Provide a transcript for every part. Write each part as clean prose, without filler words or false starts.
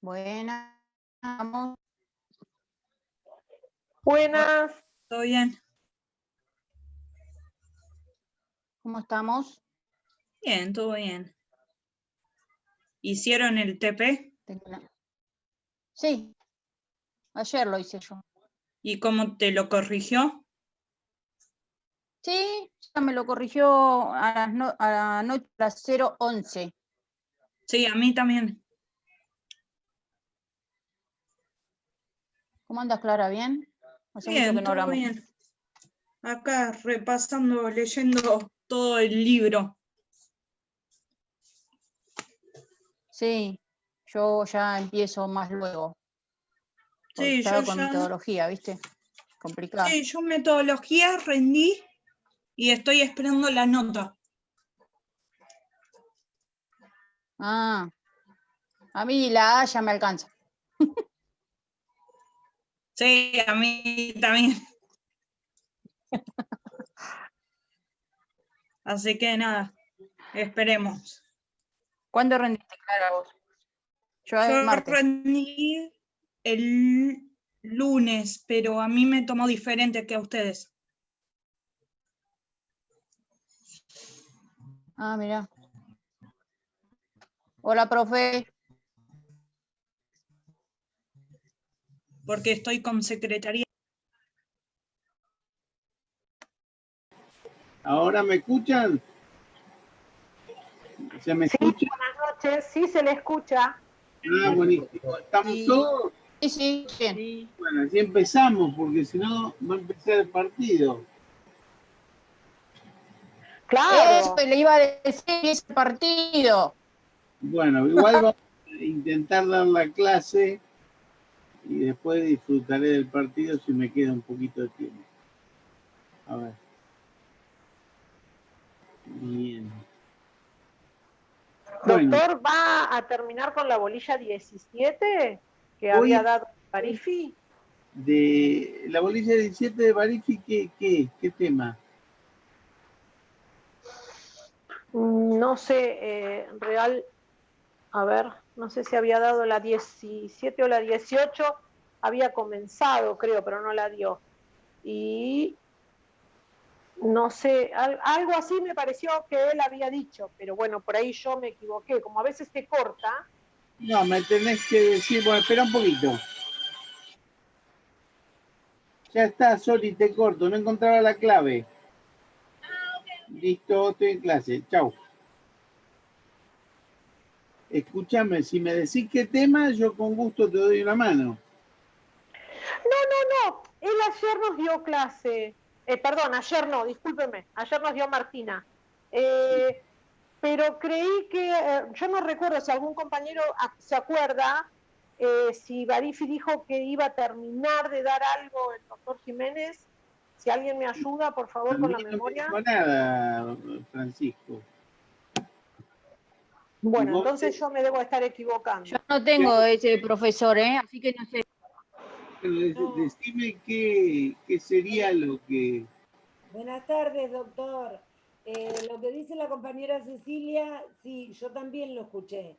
Buenas. Vamos. Buenas. ¿Todo bien? ¿Cómo estamos? Bien, todo bien. ¿Hicieron el TP? Sí, ayer lo hice yo. ¿Y cómo te lo corrigió? Sí, ya me lo corrigió a la noche a las 0:11. Sí, a mí también. ¿Cómo andas, Clara? ¿Bien? Hace mucho Bien, que no todo hablamos. bien. Acá repasando, leyendo todo el libro. Sí, yo ya empiezo más luego. Porque Sí, estaba yo con ya. metodología, ¿viste? Complicado. Sí, yo metodología rendí y estoy esperando la nota. Ah, a mí la A ya me alcanza. Sí, a mí también. Así que nada, esperemos. ¿Cuándo rendiste, Clara, vos? Yo el Yo martes. rendí el lunes, pero a mí me tomó diferente que a ustedes. Ah, mirá. Hola, profe. Porque estoy con secretaría. ¿Ahora me escuchan? ¿Se me escucha? Buenas noches, sí se le escucha. Ah, buenísimo. ¿Estamos Sí. todos? Sí, bien. Sí. Bueno, así empezamos, porque si no va a empezar el partido. Claro. Eso le iba a decir ese partido. Bueno, igual vamos a intentar dar la clase y después disfrutaré del partido si me queda un poquito de tiempo. A ver. Bien. Bueno, Doctor, ¿va a terminar con la bolilla 17 que Voy había a- dado Parifi? de la bolilla 17 de Barifi, ¿qué tema? No sé, real, a ver, no sé si había dado la 17 o la 18, había comenzado, creo, pero no la dio. Y no sé, algo así me pareció que él había dicho, pero bueno, por ahí yo me equivoqué, como a veces se corta. No, me tenés que decir, bueno, espera un poquito. Ya está, Soli, te corto, no encontraba la clave. Listo, estoy en clase, chau. Escúchame, si me decís qué tema, yo con gusto te doy una mano. No, él ayer nos dio clase, perdón, ayer no, discúlpeme, ayer nos dio Martina. Pero creí que, yo no recuerdo si algún compañero se acuerda, si Barifi dijo que iba a terminar de dar algo el doctor Jiménez. Si alguien me ayuda, por favor, A con mí la no me memoria. dijo nada, Francisco. Bueno, Vos entonces yo me debo estar equivocando. Yo no tengo ese profesor, así que no sé. decime qué sería lo que... Buenas tardes, doctor. Lo que dice la compañera Cecilia, sí, yo también lo escuché.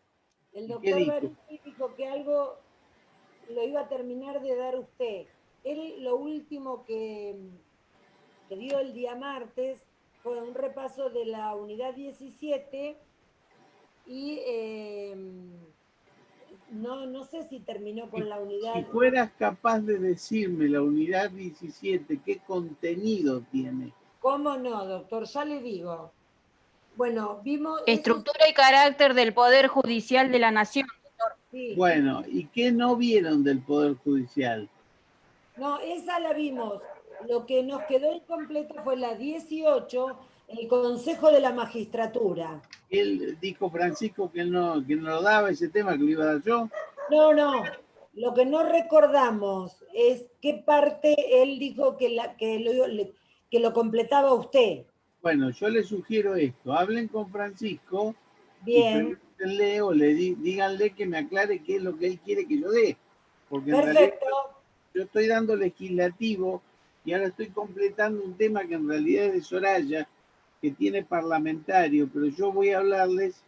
El ¿Y qué doctor dijo? Barifi dijo que algo lo iba a terminar de dar usted. Él lo último que dio el día martes fue un repaso de la unidad 17 y no sé si terminó con la Si unidad. fueras capaz de decirme la unidad 17, ¿qué contenido tiene? ¿Cómo no, doctor? Ya le digo. Bueno, vimos... Estructura y carácter del Poder Judicial de la Nación. Sí. Bueno, ¿y qué no vieron del Poder Judicial? No, esa la vimos. Lo que nos quedó incompleto fue la 18, el Consejo de la Magistratura. Él dijo, Francisco, que no lo daba ese tema, que lo iba a dar yo. No. Lo que no recordamos es qué parte él dijo que lo completaba usted. Bueno, yo le sugiero esto. Hablen con Francisco y Bien. pregúntenle o díganle que me aclare qué es lo que él quiere que yo dé. Porque en realidad Perfecto. yo estoy dando legislativo y ahora estoy completando un tema que en realidad es de Soraya, que tiene parlamentario, pero yo voy a hablarles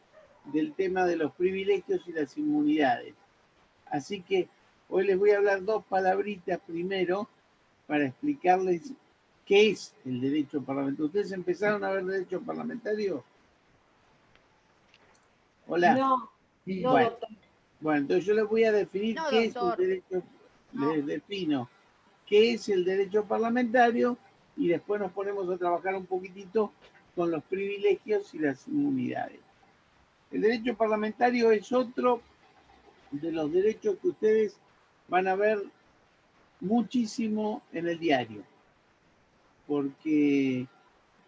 del tema de los privilegios y las inmunidades. Así que hoy les voy a hablar dos palabritas primero para explicarles qué es el derecho parlamentario. ¿Ustedes empezaron a ver derecho parlamentario? Hola. No, no, Bueno, doctor. bueno, entonces yo les voy a definir No, qué es doctor. el derecho, No. les defino qué es el derecho parlamentario y después nos ponemos a trabajar un poquitito con los privilegios y las inmunidades. El derecho parlamentario es otro de los derechos que ustedes van a ver muchísimo en el diario, porque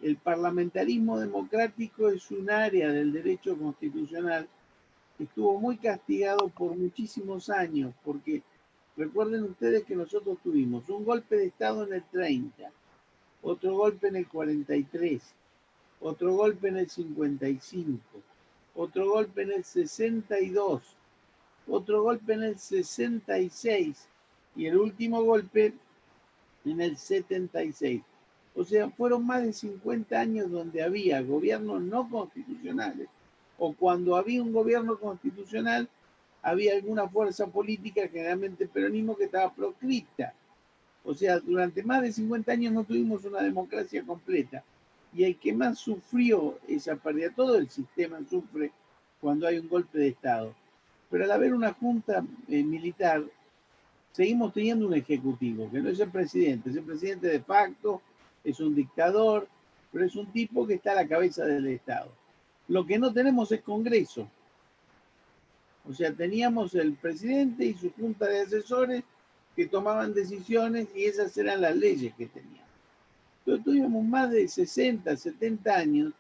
el parlamentarismo democrático es un área del derecho constitucional que estuvo muy castigado por muchísimos años, porque recuerden ustedes que nosotros tuvimos un golpe de Estado en el 30, otro golpe en el 43, otro golpe en el 55, otro golpe en el 62, otro golpe en el 66 y el último golpe en el 76. O sea, fueron más de 50 años donde había gobiernos no constitucionales, o cuando había un gobierno constitucional, había alguna fuerza política, generalmente el peronismo, que estaba proscripta. O sea, durante más de 50 años no tuvimos una democracia completa. Y el que más sufrió esa pérdida, todo el sistema sufre cuando hay un golpe de Estado. Pero al haber una junta militar, seguimos teniendo un ejecutivo, que no es el presidente de facto, es un dictador, pero es un tipo que está a la cabeza del Estado. Lo que no tenemos es Congreso. O sea, teníamos el presidente y su junta de asesores que tomaban decisiones y esas eran las leyes que teníamos. Entonces tuvimos más de 60, 70 años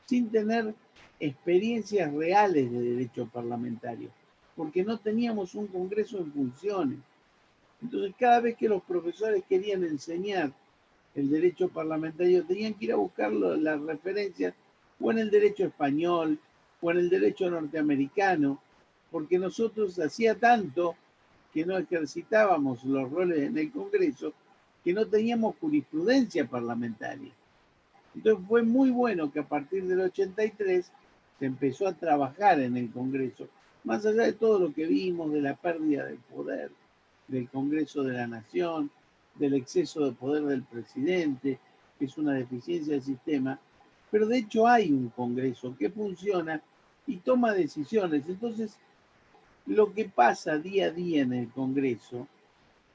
sin tener experiencias reales de derecho parlamentario, porque no teníamos un Congreso en funciones. Entonces, cada vez que los profesores querían enseñar el derecho parlamentario, tenían que ir a buscar las referencias o en el derecho español o en el derecho norteamericano, porque nosotros hacía tanto que no ejercitábamos los roles en el Congreso que no teníamos jurisprudencia parlamentaria. Entonces fue muy bueno que a partir del 83 se empezó a trabajar en el Congreso, más allá de todo lo que vimos, de la pérdida del poder del Congreso de la Nación, del exceso de poder del presidente, que es una deficiencia del sistema, pero de hecho hay un Congreso que funciona y toma decisiones. Entonces, lo que pasa día a día en el Congreso,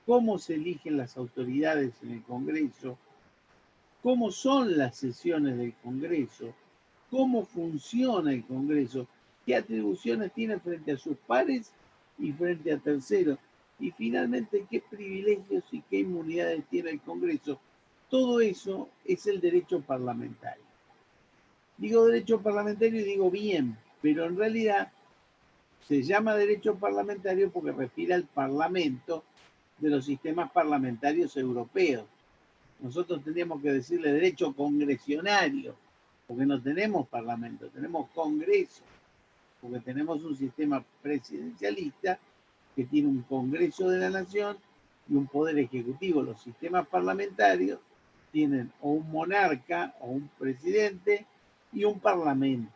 cómo se eligen las autoridades en el Congreso, cómo son las sesiones del Congreso, cómo funciona el Congreso, qué atribuciones tiene frente a sus pares y frente a terceros, y finalmente qué privilegios y qué inmunidades tiene el Congreso. Todo eso es el derecho parlamentario. Digo derecho parlamentario y digo bien, pero en realidad se llama derecho parlamentario porque refiere al Parlamento de los sistemas parlamentarios europeos. Nosotros tendríamos que decirle derecho congresionario, porque no tenemos parlamento, tenemos congreso, porque tenemos un sistema presidencialista que tiene un Congreso de la Nación y un poder ejecutivo. Los sistemas parlamentarios tienen o un monarca o un presidente y un parlamento,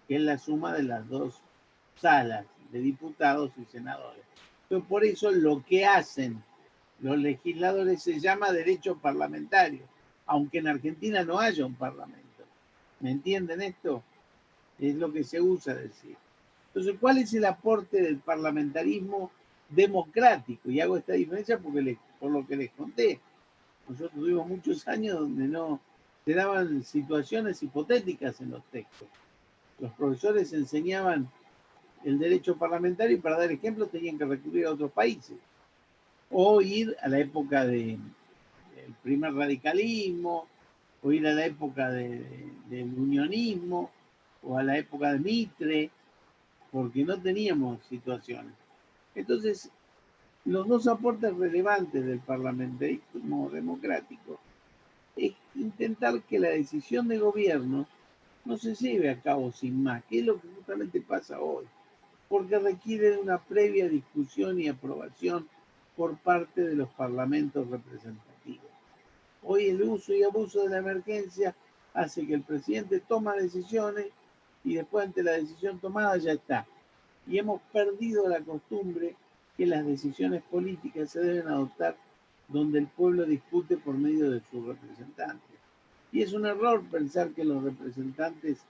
que es la suma de las dos salas de diputados y senadores. Entonces, por eso lo que hacen los legisladores se llama derecho parlamentario, aunque en Argentina no haya un parlamento. ¿Me entienden esto? Es lo que se usa decir. Entonces, ¿cuál es el aporte del parlamentarismo democrático? Y hago esta diferencia porque por lo que les conté. Nosotros tuvimos muchos años donde no se daban situaciones hipotéticas en los textos. Los profesores enseñaban el derecho parlamentario y para dar ejemplo tenían que recurrir a otros países. O ir a la época del primer radicalismo, o ir a la época del unionismo, o a la época de Mitre, porque no teníamos situaciones. Entonces, los dos aportes relevantes del parlamentarismo democrático es intentar que la decisión de gobierno no se lleve a cabo sin más, que es lo que justamente pasa hoy, porque requiere de una previa discusión y aprobación por parte de los parlamentos representativos. Hoy el uso y abuso de la emergencia hace que el presidente toma decisiones y después ante la decisión tomada ya está. Y hemos perdido la costumbre que las decisiones políticas se deben adoptar donde el pueblo discute por medio de sus representantes. Y es un error pensar que los representantes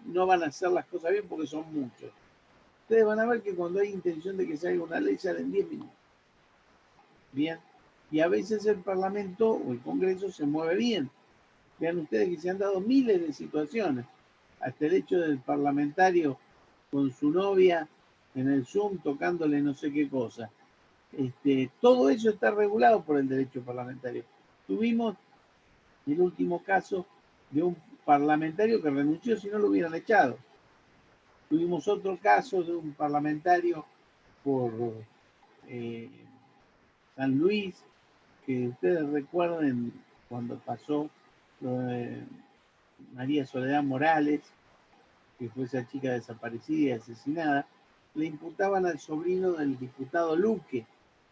no van a hacer las cosas bien porque son muchos. Ustedes van a ver que cuando hay intención de que salga una ley, salen 10 minutos. Bien. Y a veces el Parlamento o el Congreso se mueve bien. Vean ustedes que se han dado miles de situaciones. Hasta el hecho del parlamentario con su novia en el Zoom tocándole no sé qué cosa. Todo eso está regulado por el derecho parlamentario. Tuvimos el último caso de un parlamentario que renunció si no lo hubieran echado. Tuvimos otro caso de un parlamentario por San Luis, que ustedes recuerden cuando pasó lo de María Soledad Morales, que fue esa chica desaparecida y asesinada, le imputaban al sobrino del diputado Luque,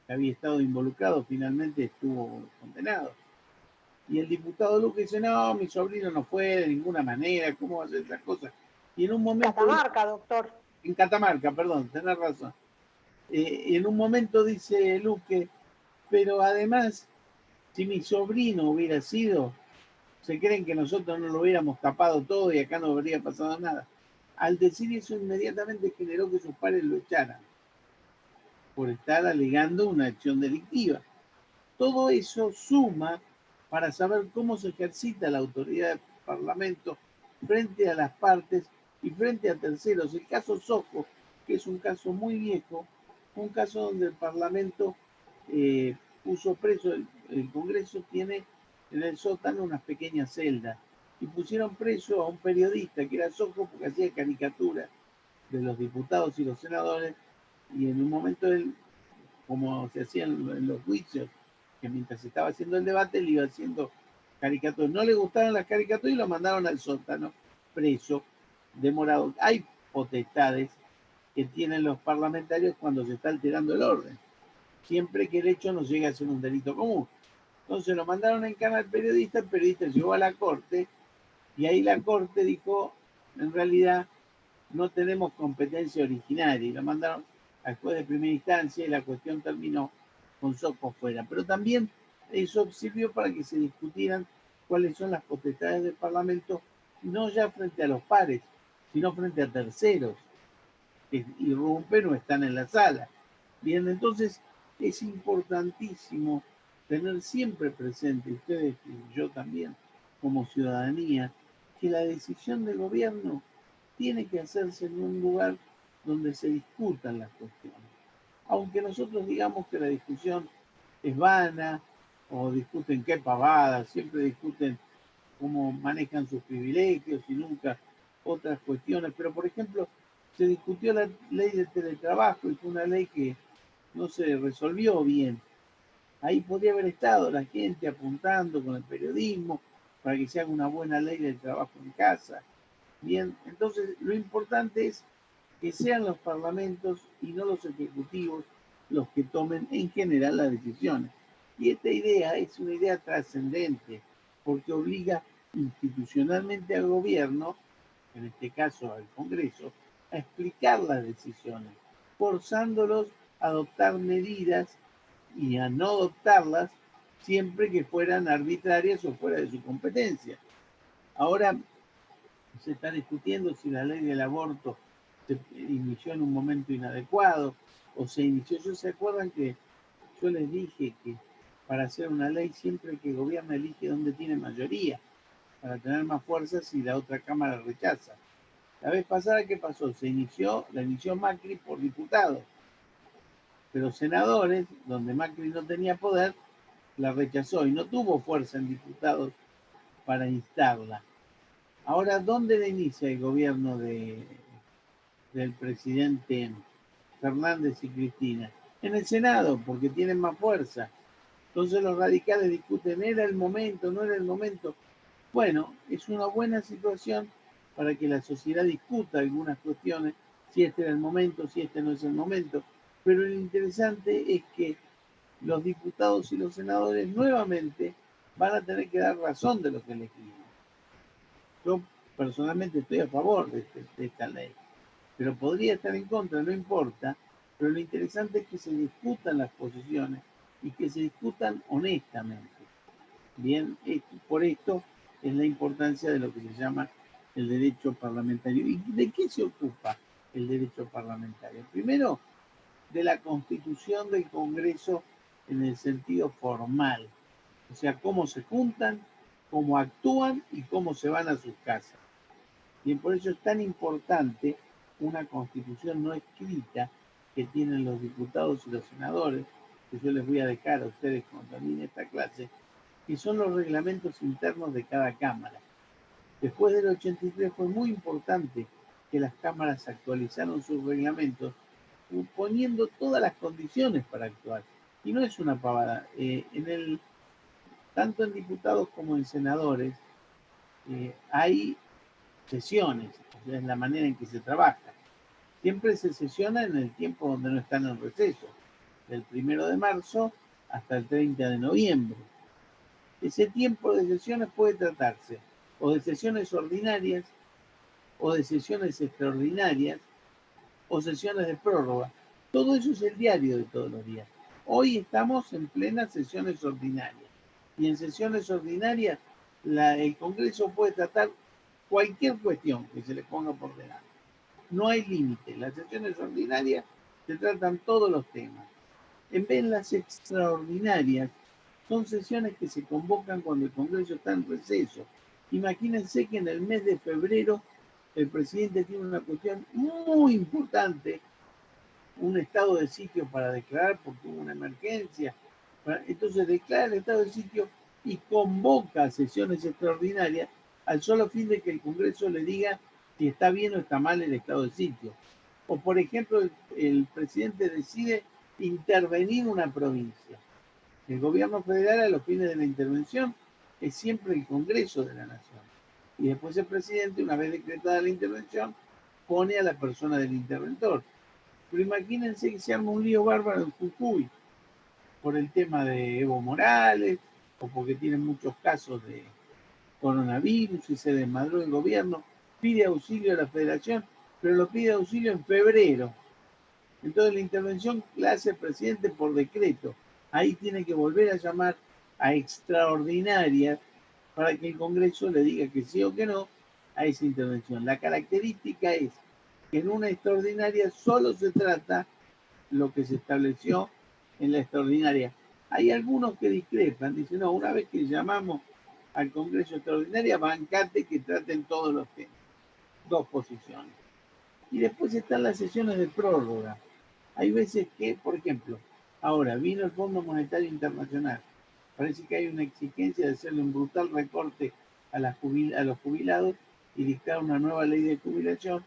que había estado involucrado, finalmente estuvo condenado. Y el diputado Luque dice, no, mi sobrino no fue de ninguna manera, ¿cómo va a hacer esas cosas? Y en un momento... Catamarca, doctor. En Catamarca, perdón, tenés razón. En un momento dice Luque, pero además, si mi sobrino hubiera sido, se creen que nosotros no lo hubiéramos tapado todo y acá no habría pasado nada. Al decir eso, inmediatamente generó que sus padres lo echaran por estar alegando una acción delictiva. Todo eso suma para saber cómo se ejercita la autoridad del Parlamento frente a las partes y frente a terceros. El caso Sojo, que es un caso muy viejo, un caso donde el Parlamento puso preso, el Congreso tiene en el sótano unas pequeñas celdas, y pusieron preso a un periodista que era Sojo porque hacía caricaturas de los diputados y los senadores, y en un momento él, como se hacía en los juicios, que mientras estaba haciendo el debate, él iba haciendo caricaturas. No le gustaron las caricaturas y lo mandaron al sótano, preso, demorado. Hay potestades que tienen los parlamentarios cuando se está alterando el orden, siempre que el hecho no llegue a ser un delito común. Entonces lo mandaron en cana al periodista, el periodista llegó a la corte, y ahí la corte dijo, en realidad no tenemos competencia originaria, y lo mandaron al juez de primera instancia y la cuestión terminó con Sojo fuera. Pero también eso sirvió para que se discutieran cuáles son las potestades del Parlamento, no ya frente a los pares, sino frente a terceros que irrumpen o están en la sala. Bien, entonces es importantísimo tener siempre presente, ustedes y yo también, como ciudadanía, que la decisión del gobierno tiene que hacerse en un lugar donde se discutan las cuestiones. Aunque nosotros digamos que la discusión es vana, o discuten qué pavada, siempre discuten cómo manejan sus privilegios y nunca otras cuestiones. Pero, por ejemplo, se discutió la ley de teletrabajo y fue una ley que no se resolvió bien. Ahí podría haber estado la gente apuntando con el periodismo para que se haga una buena ley del trabajo en casa. Bien, entonces lo importante es que sean los parlamentos y no los ejecutivos los que tomen en general las decisiones. Y esta idea es una idea trascendente porque obliga institucionalmente al gobierno, en este caso al Congreso, a explicar las decisiones, forzándolos a adoptar medidas y a no adoptarlas siempre que fueran arbitrarias o fuera de su competencia. Ahora se está discutiendo si la ley del aborto se inició en un momento inadecuado o se inició. ¿Se acuerdan que yo les dije que para hacer una ley siempre el que gobierna elige donde tiene mayoría, para tener más fuerza si la otra cámara rechaza? La vez pasada, ¿qué pasó? La inició Macri por diputados, pero senadores, donde Macri no tenía poder, la rechazó y no tuvo fuerza en diputados para instarla. Ahora, ¿dónde la inicia el gobierno del presidente Fernández y Cristina? En el Senado, porque tienen más fuerza. Entonces los radicales discuten, ¿era el momento? ¿No era el momento? Bueno, es una buena situación para que la sociedad discuta algunas cuestiones, si este era el momento, si este no es el momento. Pero lo interesante es que los diputados y los senadores nuevamente van a tener que dar razón de lo que elegimos. Yo personalmente estoy a favor de esta ley, pero podría estar en contra, no importa, Pero lo interesante es que se discutan las posiciones y que se discutan honestamente. Bien, por esto es la importancia de lo que se llama el derecho parlamentario. ¿Y de qué se ocupa el derecho parlamentario? Primero, de la constitución del Congreso en el sentido formal, o sea, cómo se juntan, cómo actúan y cómo se van a sus casas. Y por eso es tan importante una constitución no escrita que tienen los diputados y los senadores, que yo les voy a dejar a ustedes cuando termine esta clase, que son los reglamentos internos de cada cámara. Después del 83 fue muy importante que las cámaras actualizaron sus reglamentos poniendo todas las condiciones para actuar. Y no es una pavada. Tanto en diputados como en senadores hay sesiones, o sea, es la manera en que se trabaja. Siempre se sesiona en el tiempo donde no están en receso, del 1 de marzo hasta el 30 de noviembre. Ese tiempo de sesiones puede tratarse o de sesiones ordinarias, o de sesiones extraordinarias, o sesiones de prórroga. Todo eso es el diario de todos los días. Hoy estamos en plenas sesiones ordinarias. Y en sesiones ordinarias el Congreso puede tratar cualquier cuestión que se le ponga por delante. No hay límite. Las sesiones ordinarias se tratan todos los temas. En vez de las extraordinarias, son sesiones que se convocan cuando el Congreso está en receso. Imagínense que en el mes de febrero el presidente tiene una cuestión muy importante, un estado de sitio para declarar porque hubo una emergencia. Entonces declara el estado de sitio y convoca sesiones extraordinarias al solo fin de que el Congreso le diga si está bien o está mal el estado de sitio. O por ejemplo, el presidente decide intervenir una provincia. El gobierno federal a los fines de la intervención es siempre el Congreso de la Nación. Y después el presidente, una vez decretada la intervención, pone a la persona del interventor. Pero imagínense que se arma un lío bárbaro en Jujuy por el tema de Evo Morales o porque tienen muchos casos de coronavirus y se desmadró el gobierno, pide auxilio a la federación, pero lo pide auxilio en febrero. Entonces la intervención la hace el presidente por decreto. Ahí tiene que volver a llamar a extraordinarias para que el Congreso le diga que sí o que no a esa intervención. La característica es que en una extraordinaria solo se trata lo que se estableció en la extraordinaria. Hay algunos que discrepan, dicen, no, una vez que llamamos al Congreso extraordinaria, bancate que traten todos los temas. Dos posiciones. Y después están las sesiones de prórroga. Hay veces que, por ejemplo, ahora vino el Fondo Monetario Internacional. Parece que hay una exigencia de hacerle un brutal recorte a los jubilados y dictar una nueva ley de jubilación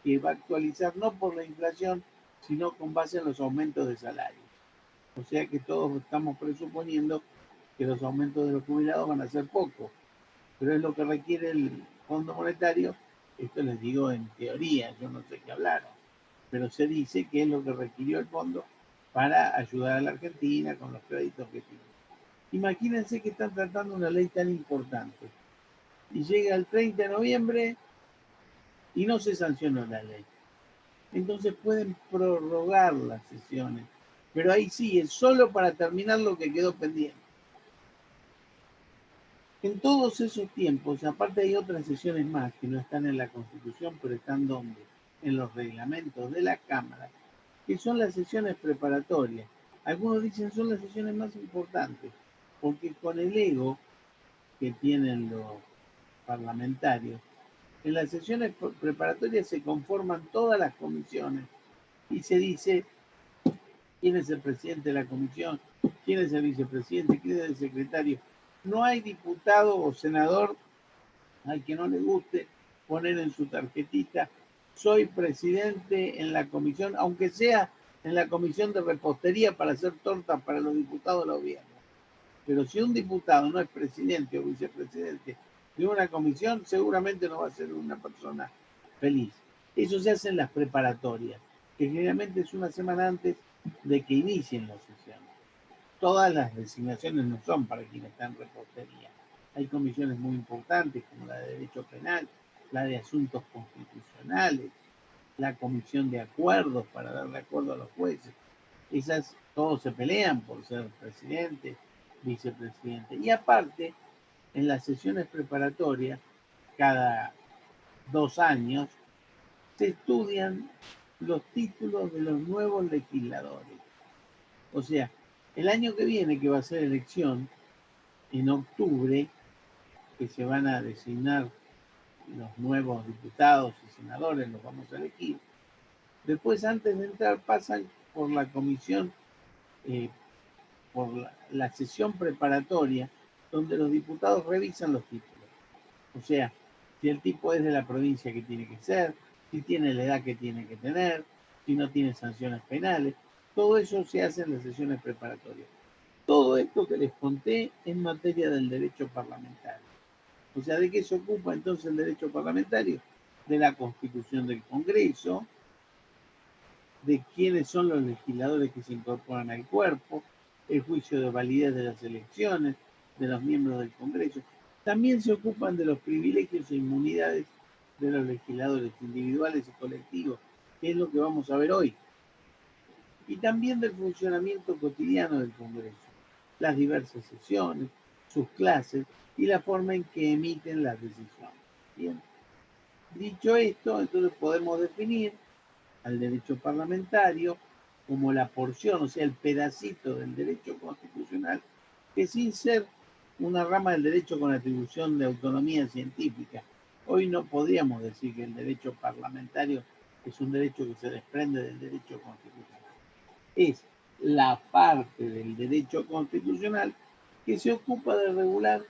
que va a actualizar no por la inflación, sino con base en los aumentos de salario. O sea que todos estamos presuponiendo que los aumentos de los jubilados van a ser pocos, pero es lo que requiere el Fondo Monetario. Esto les digo en teoría, yo no sé qué hablaron, pero se dice que es lo que requirió el fondo para ayudar a la Argentina con los créditos que tiene. Imagínense que están tratando una ley tan importante y llega el 30 de noviembre y no se sancionó la ley. Entonces pueden prorrogar las sesiones, pero ahí sí, es solo para terminar lo que quedó pendiente. En todos esos tiempos, aparte hay otras sesiones más que no están en la Constitución, pero están donde, en los reglamentos de la Cámara, que son las sesiones preparatorias. Algunos dicen son las sesiones más importantes, porque con el ego que tienen los parlamentarios, en las sesiones preparatorias se conforman todas las comisiones y se dice quién es el presidente de la comisión, quién es el vicepresidente, quién es el secretario. No hay diputado o senador al que no le guste poner en su tarjetita, soy presidente en la comisión, aunque sea en la comisión de repostería para hacer tortas para los diputados de gobierno. Pero si un diputado no es presidente o vicepresidente de una comisión, seguramente no va a ser una persona feliz. Eso se hace en las preparatorias, que generalmente es una semana antes de que inicien las sesiones. Todas las designaciones no son para quienes están en repostería. Hay comisiones muy importantes como la de Derecho Penal, la de Asuntos Constitucionales, la comisión de acuerdos para darle acuerdo a los jueces. Esas todos se pelean por ser presidente, vicepresidente. Y aparte, en las sesiones preparatorias, cada 2 años, se estudian los títulos de los nuevos legisladores. O sea, el año que viene, que va a ser elección, en octubre, que se van a designar los nuevos diputados y senadores, los vamos a elegir. Después, antes de entrar, pasan por la comisión, por la sesión preparatoria, donde los diputados revisan los títulos. O sea, si el tipo es de la provincia que tiene que ser, si tiene la edad que tiene que tener, si no tiene sanciones penales, todo eso se hace en las sesiones preparatorias. Todo esto que les conté en materia del derecho parlamentario. O sea, ¿de qué se ocupa entonces el derecho parlamentario? De la constitución del Congreso, de quiénes son los legisladores que se incorporan al cuerpo, el juicio de validez de las elecciones, de los miembros del Congreso. También se ocupan de los privilegios e inmunidades de los legisladores individuales y colectivos, que es lo que vamos a ver hoy. Y también del funcionamiento cotidiano del Congreso, las diversas sesiones, sus clases y la forma en que emiten las decisiones. Bien. Dicho esto, entonces podemos definir al derecho parlamentario como la porción, o sea, el pedacito del derecho constitucional, que sin ser una rama del derecho con atribución de autonomía científica, hoy no podríamos decir que el derecho parlamentario es un derecho que se desprende del derecho constitucional. Es la parte del derecho constitucional que se ocupa de regular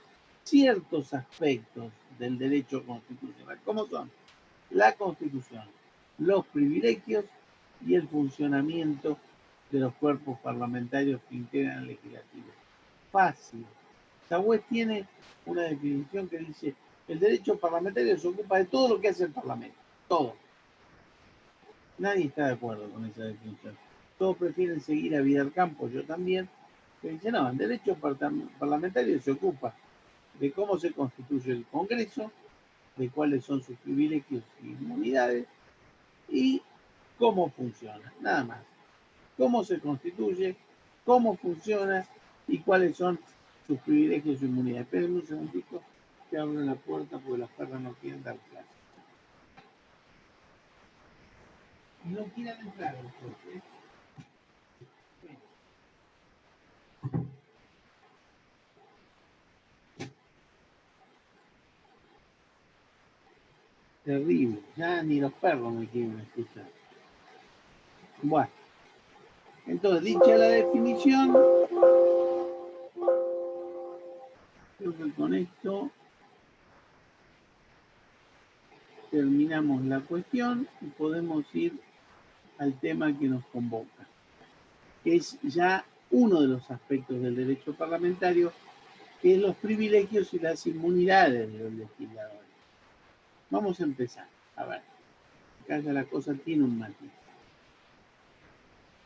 ciertos aspectos del derecho constitucional, como son la Constitución, los privilegios y el funcionamiento de los cuerpos parlamentarios que integran el legislativo. Fácil. Sagüez tiene una definición que dice: el derecho parlamentario se ocupa de todo lo que hace el Parlamento. Todo. Nadie está de acuerdo con esa definición. Todos prefieren seguir a Vidal Campos, yo también, que dice: no, el derecho parlamentario se ocupa de cómo se constituye el Congreso, de cuáles son sus privilegios y inmunidades y cómo funciona, nada más. Cómo se constituye, cómo funciona y cuáles son sus privilegios y inmunidades. Espérenme un segundito que abro la puerta porque las perras no quieren dar clase. Y no quieren entrar, entonces. Terrible, ya ni los perros me quieren escuchar. Bueno, entonces, dicha la definición, creo que con esto terminamos la cuestión y podemos ir al tema que nos convoca, que es ya uno de los aspectos del derecho parlamentario, que es los privilegios y las inmunidades de los legisladores. Vamos a empezar. A ver, acá ya la cosa tiene un matiz.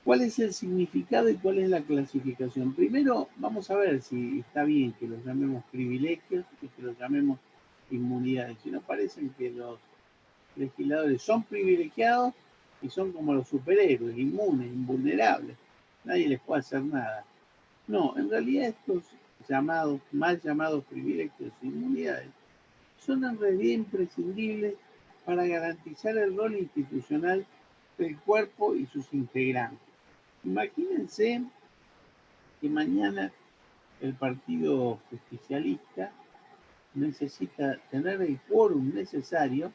¿Cuál es el significado y cuál es la clasificación? Primero, vamos a ver si está bien que los llamemos privilegios y que los llamemos inmunidades. Si no, parecen que los legisladores son privilegiados y son como los superhéroes, inmunes, invulnerables. Nadie les puede hacer nada. No, en realidad estos llamados, mal llamados privilegios e inmunidades, son en realidad imprescindibles para garantizar el rol institucional del cuerpo y sus integrantes. Imagínense que mañana el Partido Justicialista necesita tener el quórum necesario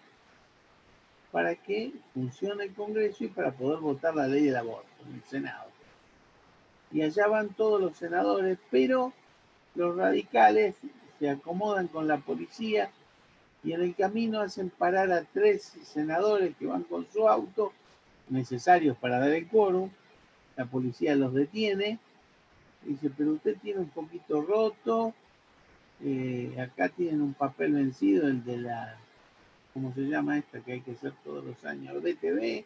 para que funcione el Congreso y para poder votar la ley del aborto en el Senado. Y allá van todos los senadores, pero los radicales se acomodan con la policía y en el camino hacen parar a 3 senadores que van con su auto, necesarios para dar el quórum. La policía los detiene, dice: pero usted tiene un poquito roto, acá tienen un papel vencido, el de la, ¿cómo se llama esta que hay que hacer todos los años? DTV.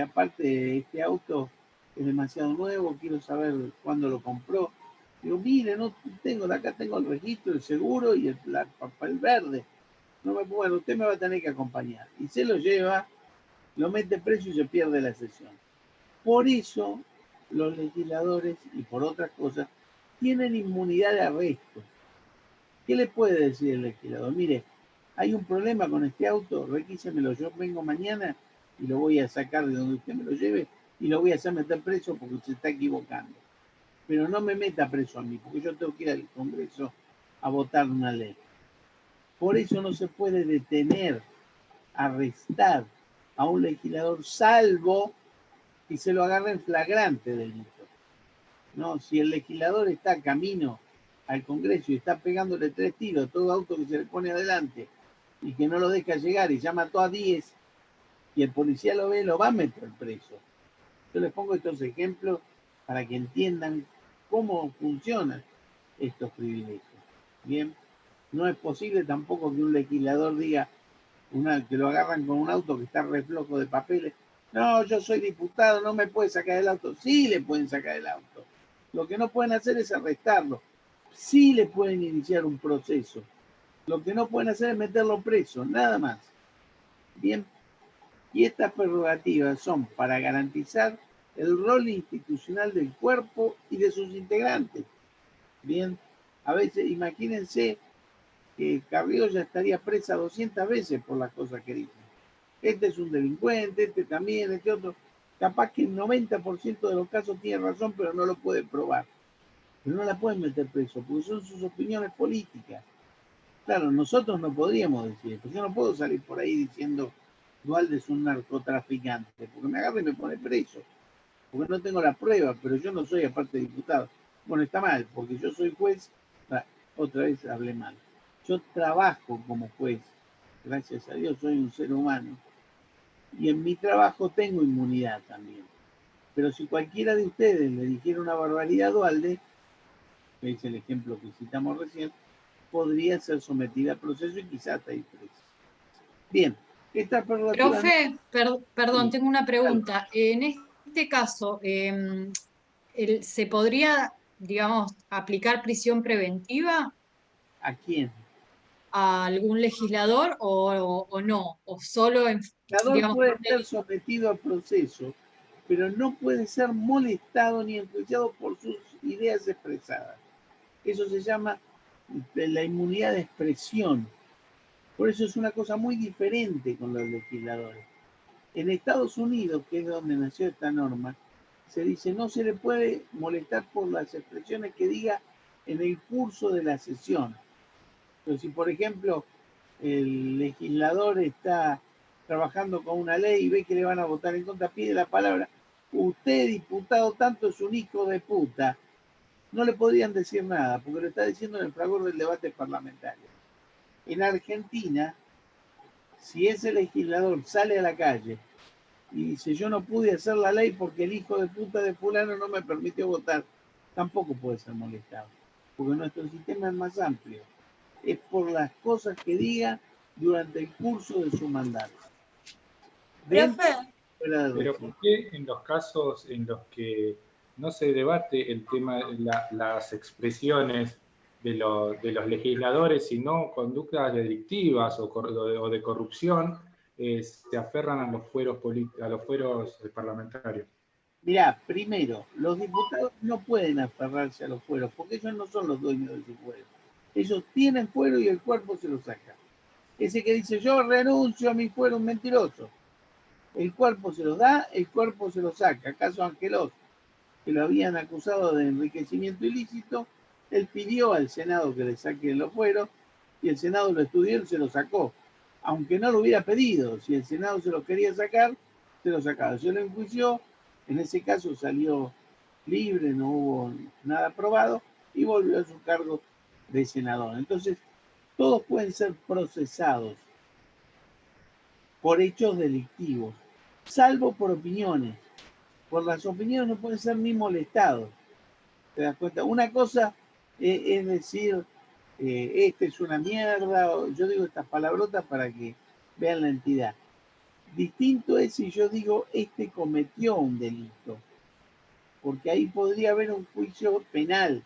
Aparte, este auto es demasiado nuevo, quiero saber cuándo lo compró. Digo: mire, no tengo, acá tengo el registro, el seguro y el papel verde. No me puedo, usted me va a tener que acompañar. Y se lo lleva lo mete preso y se pierde la sesión. Por eso los legisladores, y por otras cosas, tienen inmunidad de arresto. ¿Qué le puede decir el legislador? Mire, hay un problema con este auto, requísemelo, yo vengo mañana y lo voy a sacar de donde usted me lo lleve y lo voy a hacer meter preso porque se está equivocando. Pero no me meta preso a mí, porque yo tengo que ir al Congreso a votar una ley. Por eso no se puede detener, arrestar a un legislador, salvo que se lo agarre en flagrante delito. No, si el legislador está camino al Congreso y está pegándole 3 tiros a todo auto que se le pone adelante y que no lo deja llegar y ya mató a 10 y el policía lo ve, lo va a meter preso. Yo les pongo estos ejemplos para que entiendan cómo funcionan estos privilegios. Bien, no es posible tampoco que un legislador diga que lo agarran con un auto que está reflojo de papeles. No, yo soy diputado, no me puede sacar el auto. Sí le pueden sacar el auto. Lo que no pueden hacer es arrestarlo. Sí le pueden iniciar un proceso. Lo que no pueden hacer es meterlo preso, nada más. Bien. Y estas prerrogativas son para garantizar el rol institucional del cuerpo y de sus integrantes. Bien. A veces, imagínense que Carrió ya estaría presa 200 veces por las cosas que dice. Este es un delincuente, este también, este otro. Capaz que el 90% de los casos tiene razón, pero no lo puede probar. Pero no la pueden meter preso, porque son sus opiniones políticas. Claro, nosotros no podríamos decir esto. Yo no puedo salir por ahí diciendo Duhalde es un narcotraficante, porque me agarra y me pone preso. Porque no tengo la prueba, pero yo no soy aparte diputado. Bueno, está mal, porque yo soy juez. Otra vez hablé mal. Yo trabajo como juez. Gracias a Dios soy un ser humano. Y en mi trabajo tengo inmunidad también. Pero si cualquiera de ustedes le dijera una barbaridad a Duhalde, que es el ejemplo que citamos recién, podría ser sometida a proceso y quizás hasta ir presa. Bien, esta prerrogativa... Profe, perdón, Sí, tengo una pregunta. En este caso, ¿se podría, digamos, aplicar prisión preventiva ¿A quién? a algún legislador o no? ¿O solo, El legislador digamos, puede ser sometido a proceso, pero no puede ser molestado ni enjuiciado por sus ideas expresadas. Eso se llama la inmunidad de expresión. Por eso es una cosa muy diferente con los legisladores. En Estados Unidos, que es donde nació esta norma, se dice no se le puede molestar por las expresiones que diga en el curso de la sesión. Pero si, por ejemplo, el legislador está trabajando con una ley y ve que le van a votar en contra, pide la palabra, usted, diputado, tanto es un hijo de puta, no le podrían decir nada, porque lo está diciendo en el fragor del debate parlamentario. En Argentina, si ese legislador sale a la calle y dice yo no pude hacer la ley porque el hijo de puta de fulano no me permitió votar, tampoco puede ser molestado, porque nuestro sistema es más amplio. Es por las cosas que diga durante el curso de su mandato. Profe, Pero ¿por qué en los casos en los que no se debate el tema, las expresiones de los legisladores, sino conductas delictivas o de corrupción, se aferran a los fueros parlamentarios? Mirá, primero, los diputados no pueden aferrarse a los fueros, porque ellos no son los dueños de su fuero. Ellos tienen fuero y el cuerpo se lo saca. Ese que dice yo renuncio a mi fuero, un mentiroso. El cuerpo se lo da, el cuerpo se lo saca. Caso Angelos, que lo habían acusado de enriquecimiento ilícito, él pidió al Senado que le saquen los fueros y el Senado lo estudió y se lo sacó. Aunque no lo hubiera pedido, si el Senado se lo quería sacar, se lo sacaba. Se lo enjuició, en ese caso salió libre, no hubo nada aprobado y volvió a su cargo de senador. Entonces, todos pueden ser procesados por hechos delictivos, salvo por opiniones. Por las opiniones no pueden ser ni molestados. ¿Te das cuenta? Una cosa es decir, este es una mierda, yo digo estas palabrotas para que vean la entidad. Distinto es si yo digo, este cometió un delito, porque ahí podría haber un juicio penal,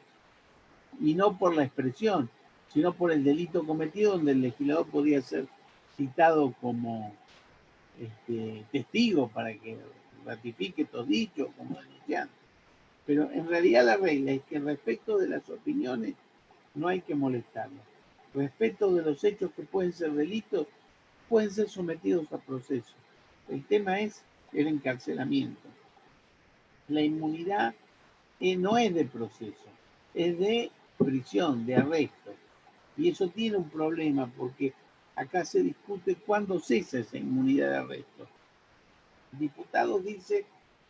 y no por la expresión, sino por el delito cometido, donde el legislador podría ser citado como testigo para que ratifique estos dichos como denunciante. Pero en realidad la regla es que respecto de las opiniones no hay que molestarlas. Respecto de los hechos que pueden ser delitos, pueden ser sometidos a proceso. El tema es el encarcelamiento. La inmunidad no es de proceso, es de prisión, de arresto. Y eso tiene un problema porque acá se discute cuándo cesa esa inmunidad de arresto. El diputado dice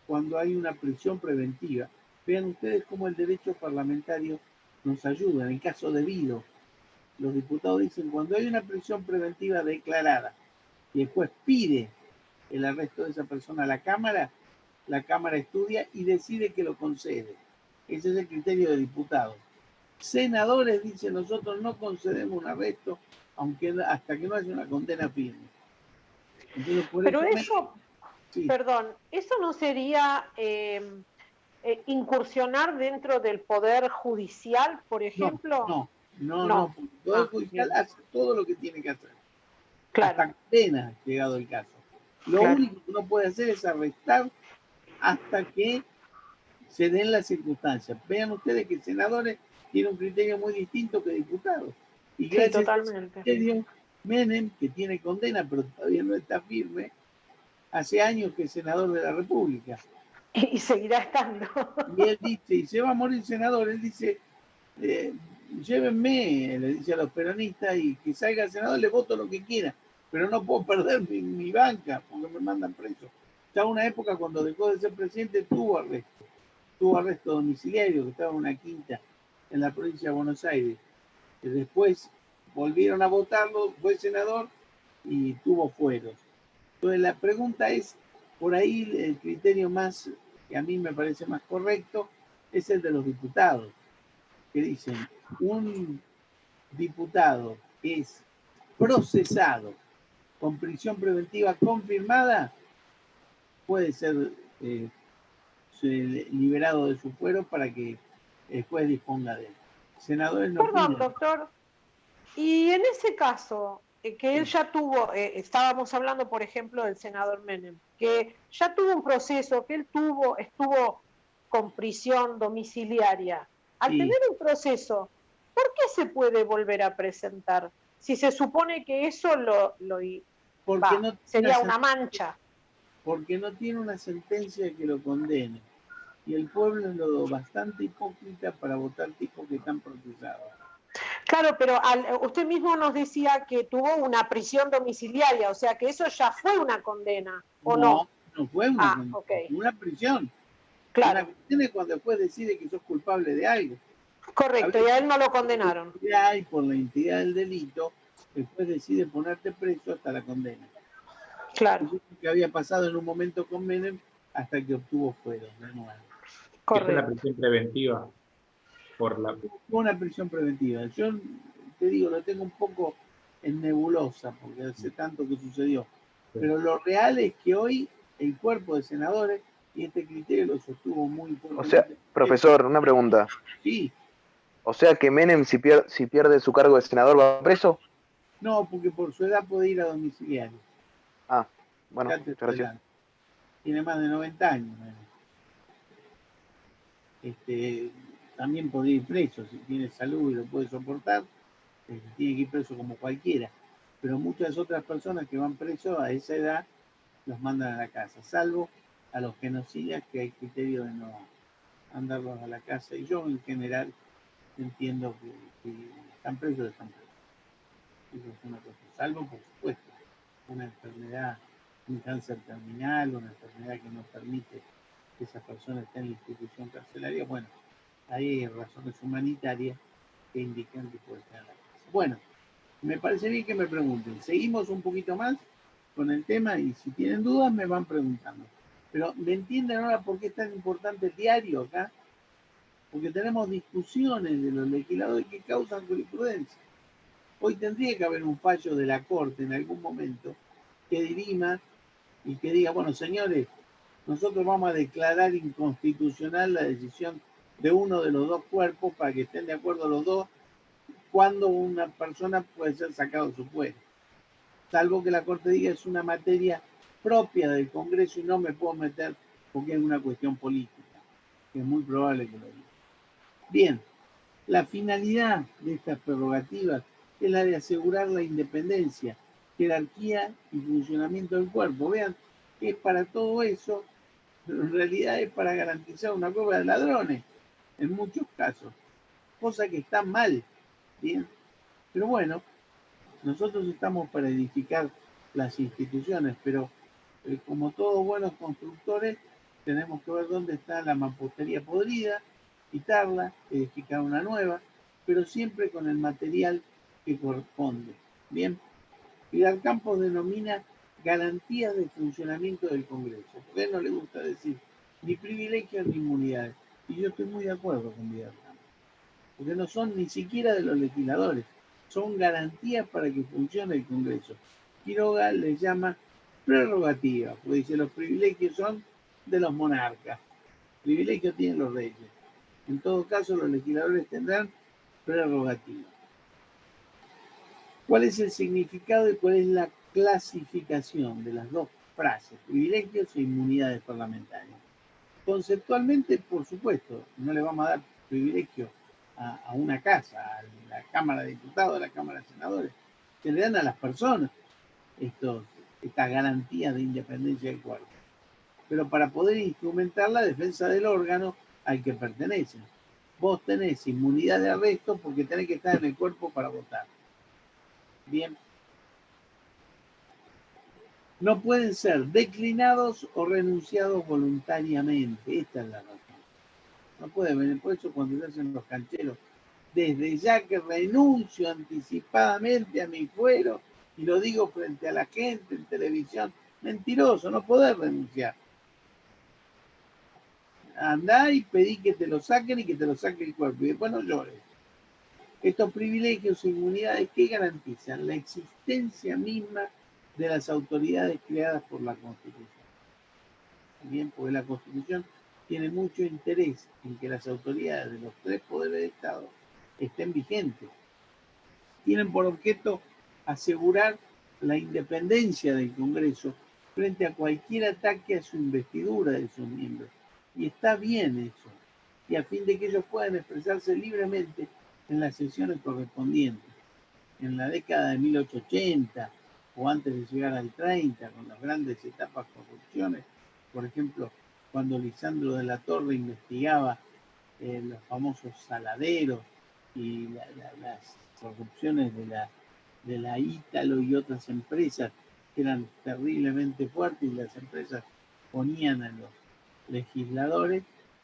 cuando hay una prisión preventiva. Vean ustedes cómo el derecho parlamentario nos ayuda en el caso debido. Los diputados dicen cuando hay una prisión preventiva declarada y el juez pide el arresto de esa persona a la Cámara estudia y decide que lo concede. Ese es el criterio de diputados. Senadores dicen nosotros no concedemos un arresto hasta que no haya una condena firme. Entonces, pero eso, sí. Perdón, ¿eso no sería incursionar dentro del Poder Judicial, por ejemplo? No. El Poder Judicial hace todo lo que tiene que hacer. Claro. Hasta condena, llegado el caso. Lo único que no puede hacer es arrestar hasta que se den las circunstancias. Vean ustedes que senadores tienen un criterio muy distinto que diputados. Y gracias a ese criterio, Menem, que tiene condena, pero todavía no está firme, hace años que es senador de la República. Y seguirá estando. Y él dice, y se va a morir senador, él dice, llévenme, le dice a los peronistas, y que salga el senador, le voto lo que quiera, pero no puedo perder mi banca, porque me mandan preso. Ya una época cuando dejó de ser presidente tuvo arresto domiciliario, que estaba en una quinta en la provincia de Buenos Aires. Después volvieron a votarlo, fue senador y tuvo fueros. Entonces la pregunta es, por ahí el criterio más, que a mí me parece más correcto, es el de los diputados, que dicen, un diputado que es procesado con prisión preventiva confirmada, puede ser liberado de su fuero para que el juez disponga de él. Senadores no. Perdón, doctor. Y en ese caso, que él ya tuvo, estábamos hablando, por ejemplo, del senador Menem, que ya tuvo un proceso, que él estuvo con prisión domiciliaria. Al tener un proceso, ¿por qué se puede volver a presentar? Si se supone que eso sería una mancha. Porque no tiene una sentencia que lo condene. Y el pueblo es lo bastante hipócrita para votar tipos que están procesados. Claro, pero usted mismo nos decía que tuvo una prisión domiciliaria, o sea que eso ya fue una condena, ¿o no? No fue una condena, una prisión. Claro. Una condena es cuando el juez decide que sos culpable de algo. Correcto, y a él no lo condenaron. Y por la entidad del delito, el juez decide ponerte preso hasta la condena. Claro. Eso es lo que había pasado en un momento con Menem hasta que obtuvo fueros de nuevo. Correcto. Es una prisión preventiva. Una prisión preventiva. Yo te digo, lo tengo un poco en nebulosa, porque hace tanto que sucedió. Pero lo real es que hoy el cuerpo de senadores, y este criterio lo sostuvo muy fuerte. O sea, profesor, una pregunta. Sí. O sea que Menem, si pierde su cargo de senador, ¿va preso? No, porque por su edad puede ir a domiciliario. Ah, bueno, muchas gracias. Tiene más de 90 años. También podría ir preso, si tiene salud y lo puede soportar, tiene que ir preso como cualquiera. Pero muchas otras personas que van presos a esa edad los mandan a la casa, salvo a los genocidas, que hay criterio de no mandarlos a la casa. Y yo en general entiendo que están presos, están presos. Eso es una cosa, salvo por supuesto una enfermedad, un cáncer terminal, una enfermedad que no permite que esa persona esté en la institución carcelaria. Bueno, hay razones humanitarias que indican que puede estar en la casa. Bueno, me parece bien que me pregunten. Seguimos un poquito más con el tema y si tienen dudas me van preguntando. Pero ¿me entienden ahora por qué es tan importante el diario acá? Porque tenemos discusiones de los legisladores que causan jurisprudencia. Hoy tendría que haber un fallo de la Corte en algún momento que dirima y que diga, bueno, señores, nosotros vamos a declarar inconstitucional la decisión de uno de los dos cuerpos para que estén de acuerdo los dos cuando una persona puede ser sacado de su fuero. Salvo que la Corte diga es una materia propia del Congreso y no me puedo meter porque es una cuestión política, que es muy probable que lo diga. Bien, la finalidad de estas prerrogativas es la de asegurar la independencia, jerarquía y funcionamiento del cuerpo. Vean que es para todo eso, pero en realidad es para garantizar una prueba de ladrones, en muchos casos, cosa que está mal, ¿bien? Pero bueno, nosotros estamos para edificar las instituciones, pero como todos buenos constructores, tenemos que ver dónde está la mampostería podrida, quitarla, edificar una nueva, pero siempre con el material que corresponde. Bien, Vidal Campos denomina garantías de funcionamiento del Congreso, porque a él no le gusta decir ni privilegios ni inmunidades. Y yo estoy muy de acuerdo con Vidal Campos, porque no son ni siquiera de los legisladores, son garantías para que funcione el Congreso. Quiroga les llama prerrogativas, porque dice los privilegios son de los monarcas, privilegios tienen los reyes. En todo caso, los legisladores tendrán prerrogativas. ¿Cuál es el significado y cuál es la clasificación de las dos frases, privilegios e inmunidades parlamentarias? Conceptualmente, por supuesto, no le vamos a dar privilegio a una casa, a la Cámara de Diputados, a la Cámara de Senadores. Se le dan a las personas estas garantías de independencia del cuerpo. Pero para poder instrumentar la defensa del órgano al que pertenecen. Vos tenés inmunidad de arresto porque tenés que estar en el cuerpo para votar. Bien. No pueden ser declinados o renunciados voluntariamente. Esta es la razón. No puede venir, por eso cuando se hacen los cancheros, desde ya que renuncio anticipadamente a mi fuero, y lo digo frente a la gente en televisión, mentiroso, no podés renunciar. Andá y pedí que te lo saquen y que te lo saque el cuerpo, y después no llores. Estos privilegios e inmunidades que garantizan la existencia misma de las autoridades creadas por la Constitución. Bien, porque la Constitución tiene mucho interés en que las autoridades de los tres poderes de Estado estén vigentes. Tienen por objeto asegurar la independencia del Congreso frente a cualquier ataque a su investidura de sus miembros. Y está bien eso. Y a fin de que ellos puedan expresarse libremente en las sesiones correspondientes. En la década de 1880 o antes de llegar al 30, con las grandes etapas corrupciones, por ejemplo, cuando Lisandro de la Torre investigaba los famosos saladeros y las corrupciones de la Ítalo y otras empresas que eran terriblemente fuertes y las empresas ponían a los legisladores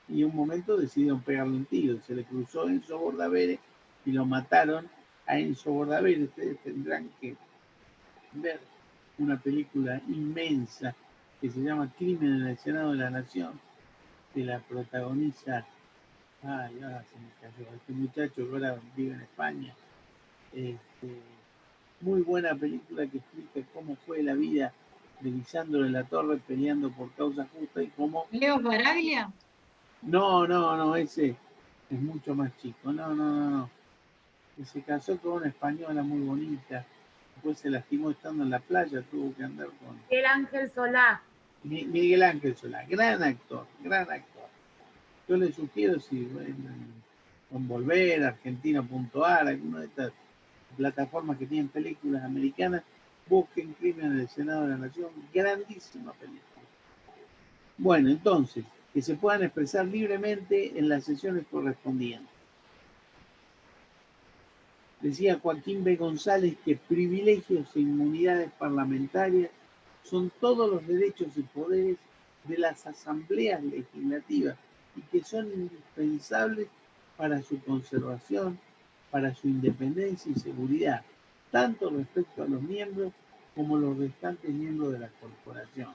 y en un momento decidieron pegarle un tiro. Se le cruzó Enzo Bordavere y lo mataron a Enzo Bordavere. Ustedes tendrán que ver una película inmensa que se llama Crimen en el Senado de la Nación, que la protagoniza, ahora se me cayó, este muchacho que ahora vive en España. Muy buena película que explica cómo fue la vida de Lisandro de la Torre peleando por causa justa y cómo... ¿Leo Baraglia? No, ese es mucho más chico. No. Que se casó con una española muy bonita. Después se lastimó estando en la playa, tuvo que andar con... Miguel Ángel Solá. Miguel Ángel Solá, gran actor. Yo le sugiero si con Volver, Argentina.ar, alguna de estas plataformas que tienen películas americanas, busquen Crimen en el Senado de la Nación, grandísima película. Bueno, entonces, que se puedan expresar libremente en las sesiones correspondientes. Decía Joaquín B. González que privilegios e inmunidades parlamentarias son todos los derechos y poderes de las asambleas legislativas y que son indispensables para su conservación, para su independencia y seguridad, tanto respecto a los miembros como los restantes miembros de la corporación.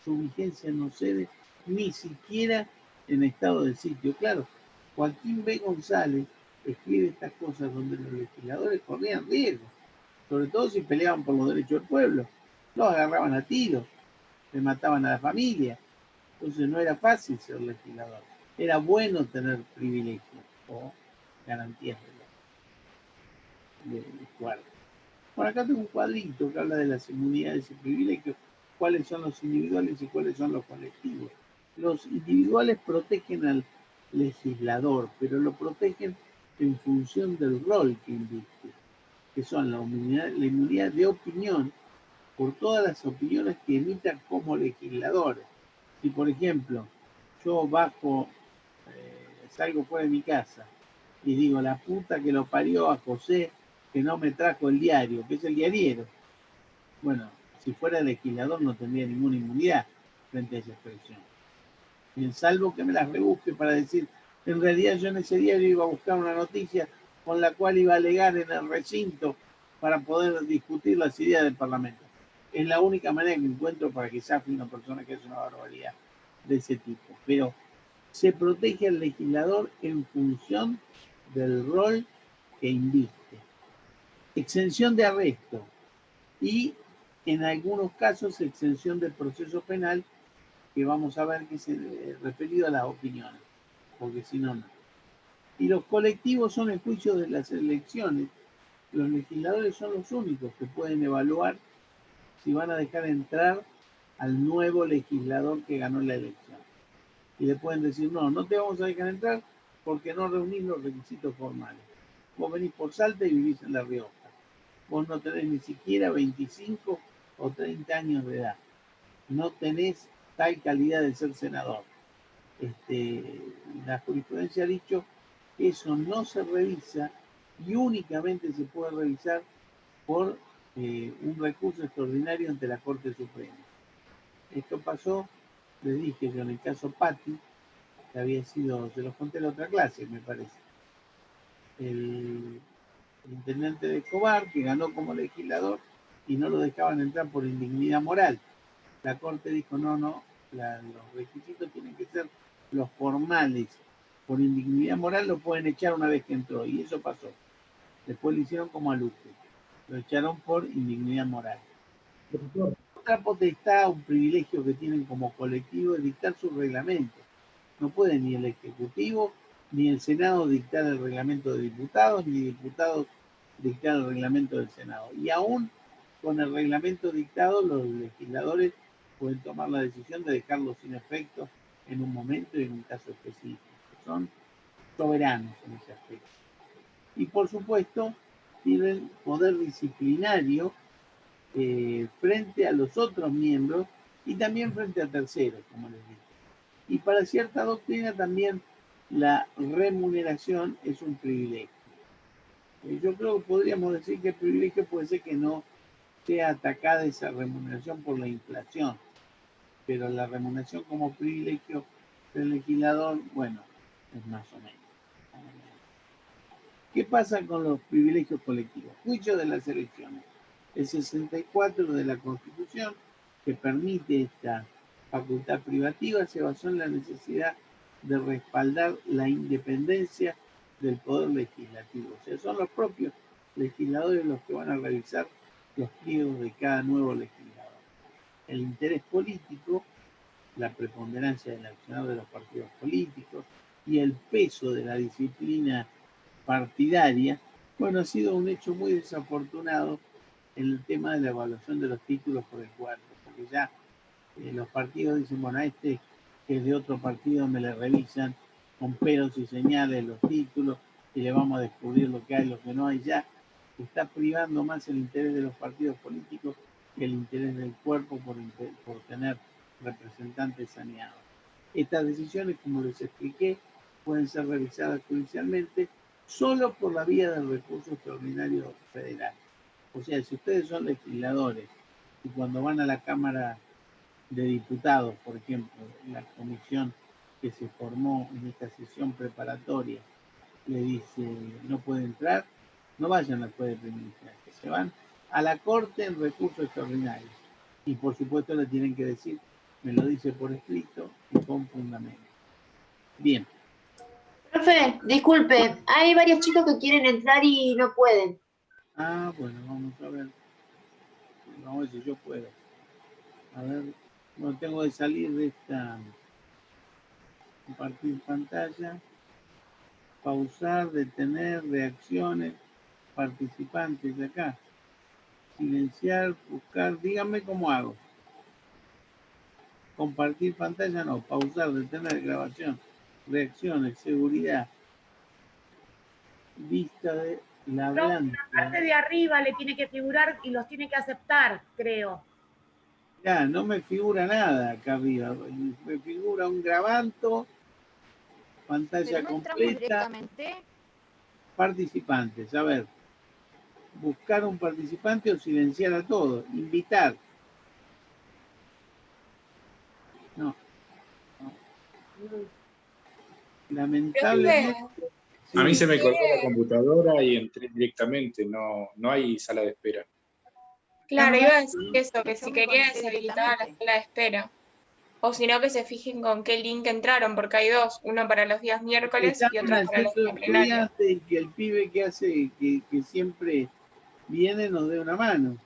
Su vigencia no cede ni siquiera en estado de sitio. Claro, Joaquín B. González escribe estas cosas donde los legisladores corrían riesgo, sobre todo si peleaban por los derechos del pueblo. Los agarraban a tiros, le mataban a la familia. Entonces no era fácil ser legislador. Era bueno tener privilegios o garantías de cuarto. Bueno, acá tengo un cuadrito que habla de las inmunidades y privilegios. cuáles son los individuales y cuáles son los colectivos. Los individuales protegen al legislador, pero lo protegen en función del rol que inviste, que son la inmunidad de opinión por todas las opiniones que emitan como legisladores. Si, por ejemplo, yo salgo fuera de mi casa y digo, la puta que lo parió a José, que no me trajo el diario, que es el diariero. Bueno, si fuera legislador no tendría ninguna inmunidad frente a esa expresión. Bien, salvo que me las rebusque para decir, en realidad yo en ese diario iba a buscar una noticia con la cual iba a alegar en el recinto para poder discutir las ideas del Parlamento. Es la única manera que encuentro para que zafe una persona que hace una barbaridad de ese tipo. Pero se protege al legislador en función del rol que inviste. Exención de arresto y en algunos casos exención del proceso penal, que vamos a ver que es referido a las opiniones, porque si no, no. Y los colectivos son el juicio de las elecciones. Los legisladores son los únicos que pueden evaluar si van a dejar entrar al nuevo legislador que ganó la elección. Y le pueden decir, no, no te vamos a dejar entrar porque no reunís los requisitos formales. Vos venís por Salta y vivís en La Rioja. Vos no tenés ni siquiera 25 o 30 años de edad. No tenés tal calidad de ser senador. La jurisprudencia ha dicho que eso no se revisa y únicamente se puede revisar por un recurso extraordinario ante la Corte Suprema. Esto pasó, les dije yo, en el caso Patti, que había sido, se los conté en la otra clase, me parece. El intendente de Escobar, que ganó como legislador y no lo dejaban entrar por indignidad moral. La Corte dijo, no, los requisitos tienen que ser los formales. Por indignidad moral lo pueden echar una vez que entró, y eso pasó. Después lo hicieron como a Luque. Lo echaron por indignidad moral. Otra potestad, un privilegio que tienen como colectivo es dictar sus reglamentos. No puede ni el Ejecutivo ni el Senado dictar el reglamento de diputados, ni diputados dictar el reglamento del Senado. Y aún con el reglamento dictado, los legisladores pueden tomar la decisión de dejarlo sin efecto en un momento y en un caso específico. Son soberanos en ese aspecto. Y por supuesto, tienen poder disciplinario frente a los otros miembros y también frente a terceros, como les dije. Y para cierta doctrina también la remuneración es un privilegio. Yo creo que podríamos decir que el privilegio puede ser que no sea atacada esa remuneración por la inflación, pero la remuneración como privilegio del legislador, bueno, es más o menos. ¿Qué pasa con los privilegios colectivos? Juicio de las elecciones. El 64 de la Constitución, que permite esta facultad privativa, se basó en la necesidad de respaldar la independencia del poder legislativo. O sea, son los propios legisladores los que van a revisar los pliegos de cada nuevo legislador. El interés político, la preponderancia del accionar de los partidos políticos y el peso de la disciplina partidaria, bueno, ha sido un hecho muy desafortunado en el tema de la evaluación de los títulos por el cuerpo, porque ya los partidos dicen, bueno, a este que es de otro partido me le revisan con pelos y señales los títulos y le vamos a descubrir lo que hay, lo que no hay. Ya está privando más el interés de los partidos políticos que el interés del cuerpo por tener representantes saneados. Estas decisiones, como les expliqué, pueden ser revisadas judicialmente solo por la vía del recurso extraordinario federal. O sea, si ustedes son legisladores y cuando van a la Cámara de Diputados, por ejemplo, en la comisión que se formó en esta sesión preparatoria, le dice no puede entrar, no vayan al juez de primera instancia, se van a la Corte en recursos extraordinarios. Y por supuesto le tienen que decir, me lo dice por escrito y con fundamento. Bien. Profe, disculpe, hay varios chicos que quieren entrar y no pueden. Ah, bueno, vamos a ver. Vamos a ver si yo puedo. A ver, no tengo que salir de esta. Compartir pantalla. Pausar, detener, reacciones, participantes de acá. Silenciar, buscar. Díganme cómo hago. Compartir pantalla no, pausar, detener, grabación, reacciones, seguridad, vista de la Profe, hablante. la parte de arriba le tiene que figurar y los tiene que aceptar, creo. Ya, no me figura nada acá arriba. Me figura un grabanto, pantalla Pero no entramos completa, directamente. participantes. A ver, buscar un participante o silenciar a todos. Invitar. No. Lamentablemente. A mí sí. se me cortó la computadora y entré directamente, no hay sala de espera. Claro, iba a decir eso, que Yo si me quería conecté deshabilitar la directamente. sala de espera. O si no, que se fijen con qué link entraron, porque hay dos, uno para los días miércoles y otro Estaban para los haciendo días plenarios. días de que el pibe que hace, que siempre viene nos dé una mano.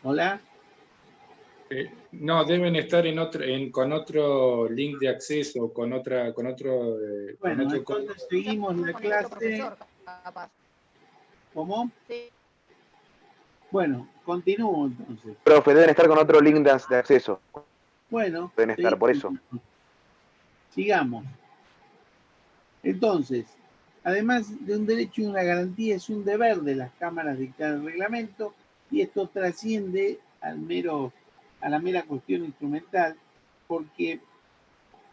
Hola. No, deben estar con otro link de acceso, con otro Bueno, código. entonces seguimos la Con otro clase. profesor, capaz. ¿Cómo? Sí. Bueno, continúo entonces. Profe, deben estar con otro link de acceso. Bueno, Deben estar, por eso. sigamos. Entonces, además de un derecho y una garantía, es un deber de las cámaras dictar el reglamento, y esto trasciende a la mera cuestión instrumental, porque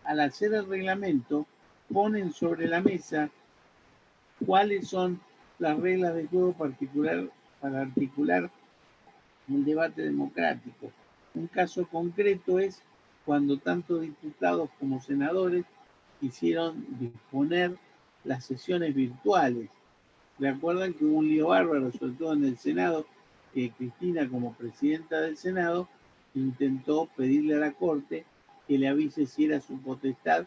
al hacer el reglamento ponen sobre la mesa cuáles son las reglas de juego particular para articular un debate democrático. Un caso concreto es cuando tanto diputados como senadores quisieron disponer las sesiones virtuales. Recuerdan que hubo un lío bárbaro, sobre todo en el Senado, que Cristina, como presidenta del Senado, intentó pedirle a la Corte que le avise si era su potestad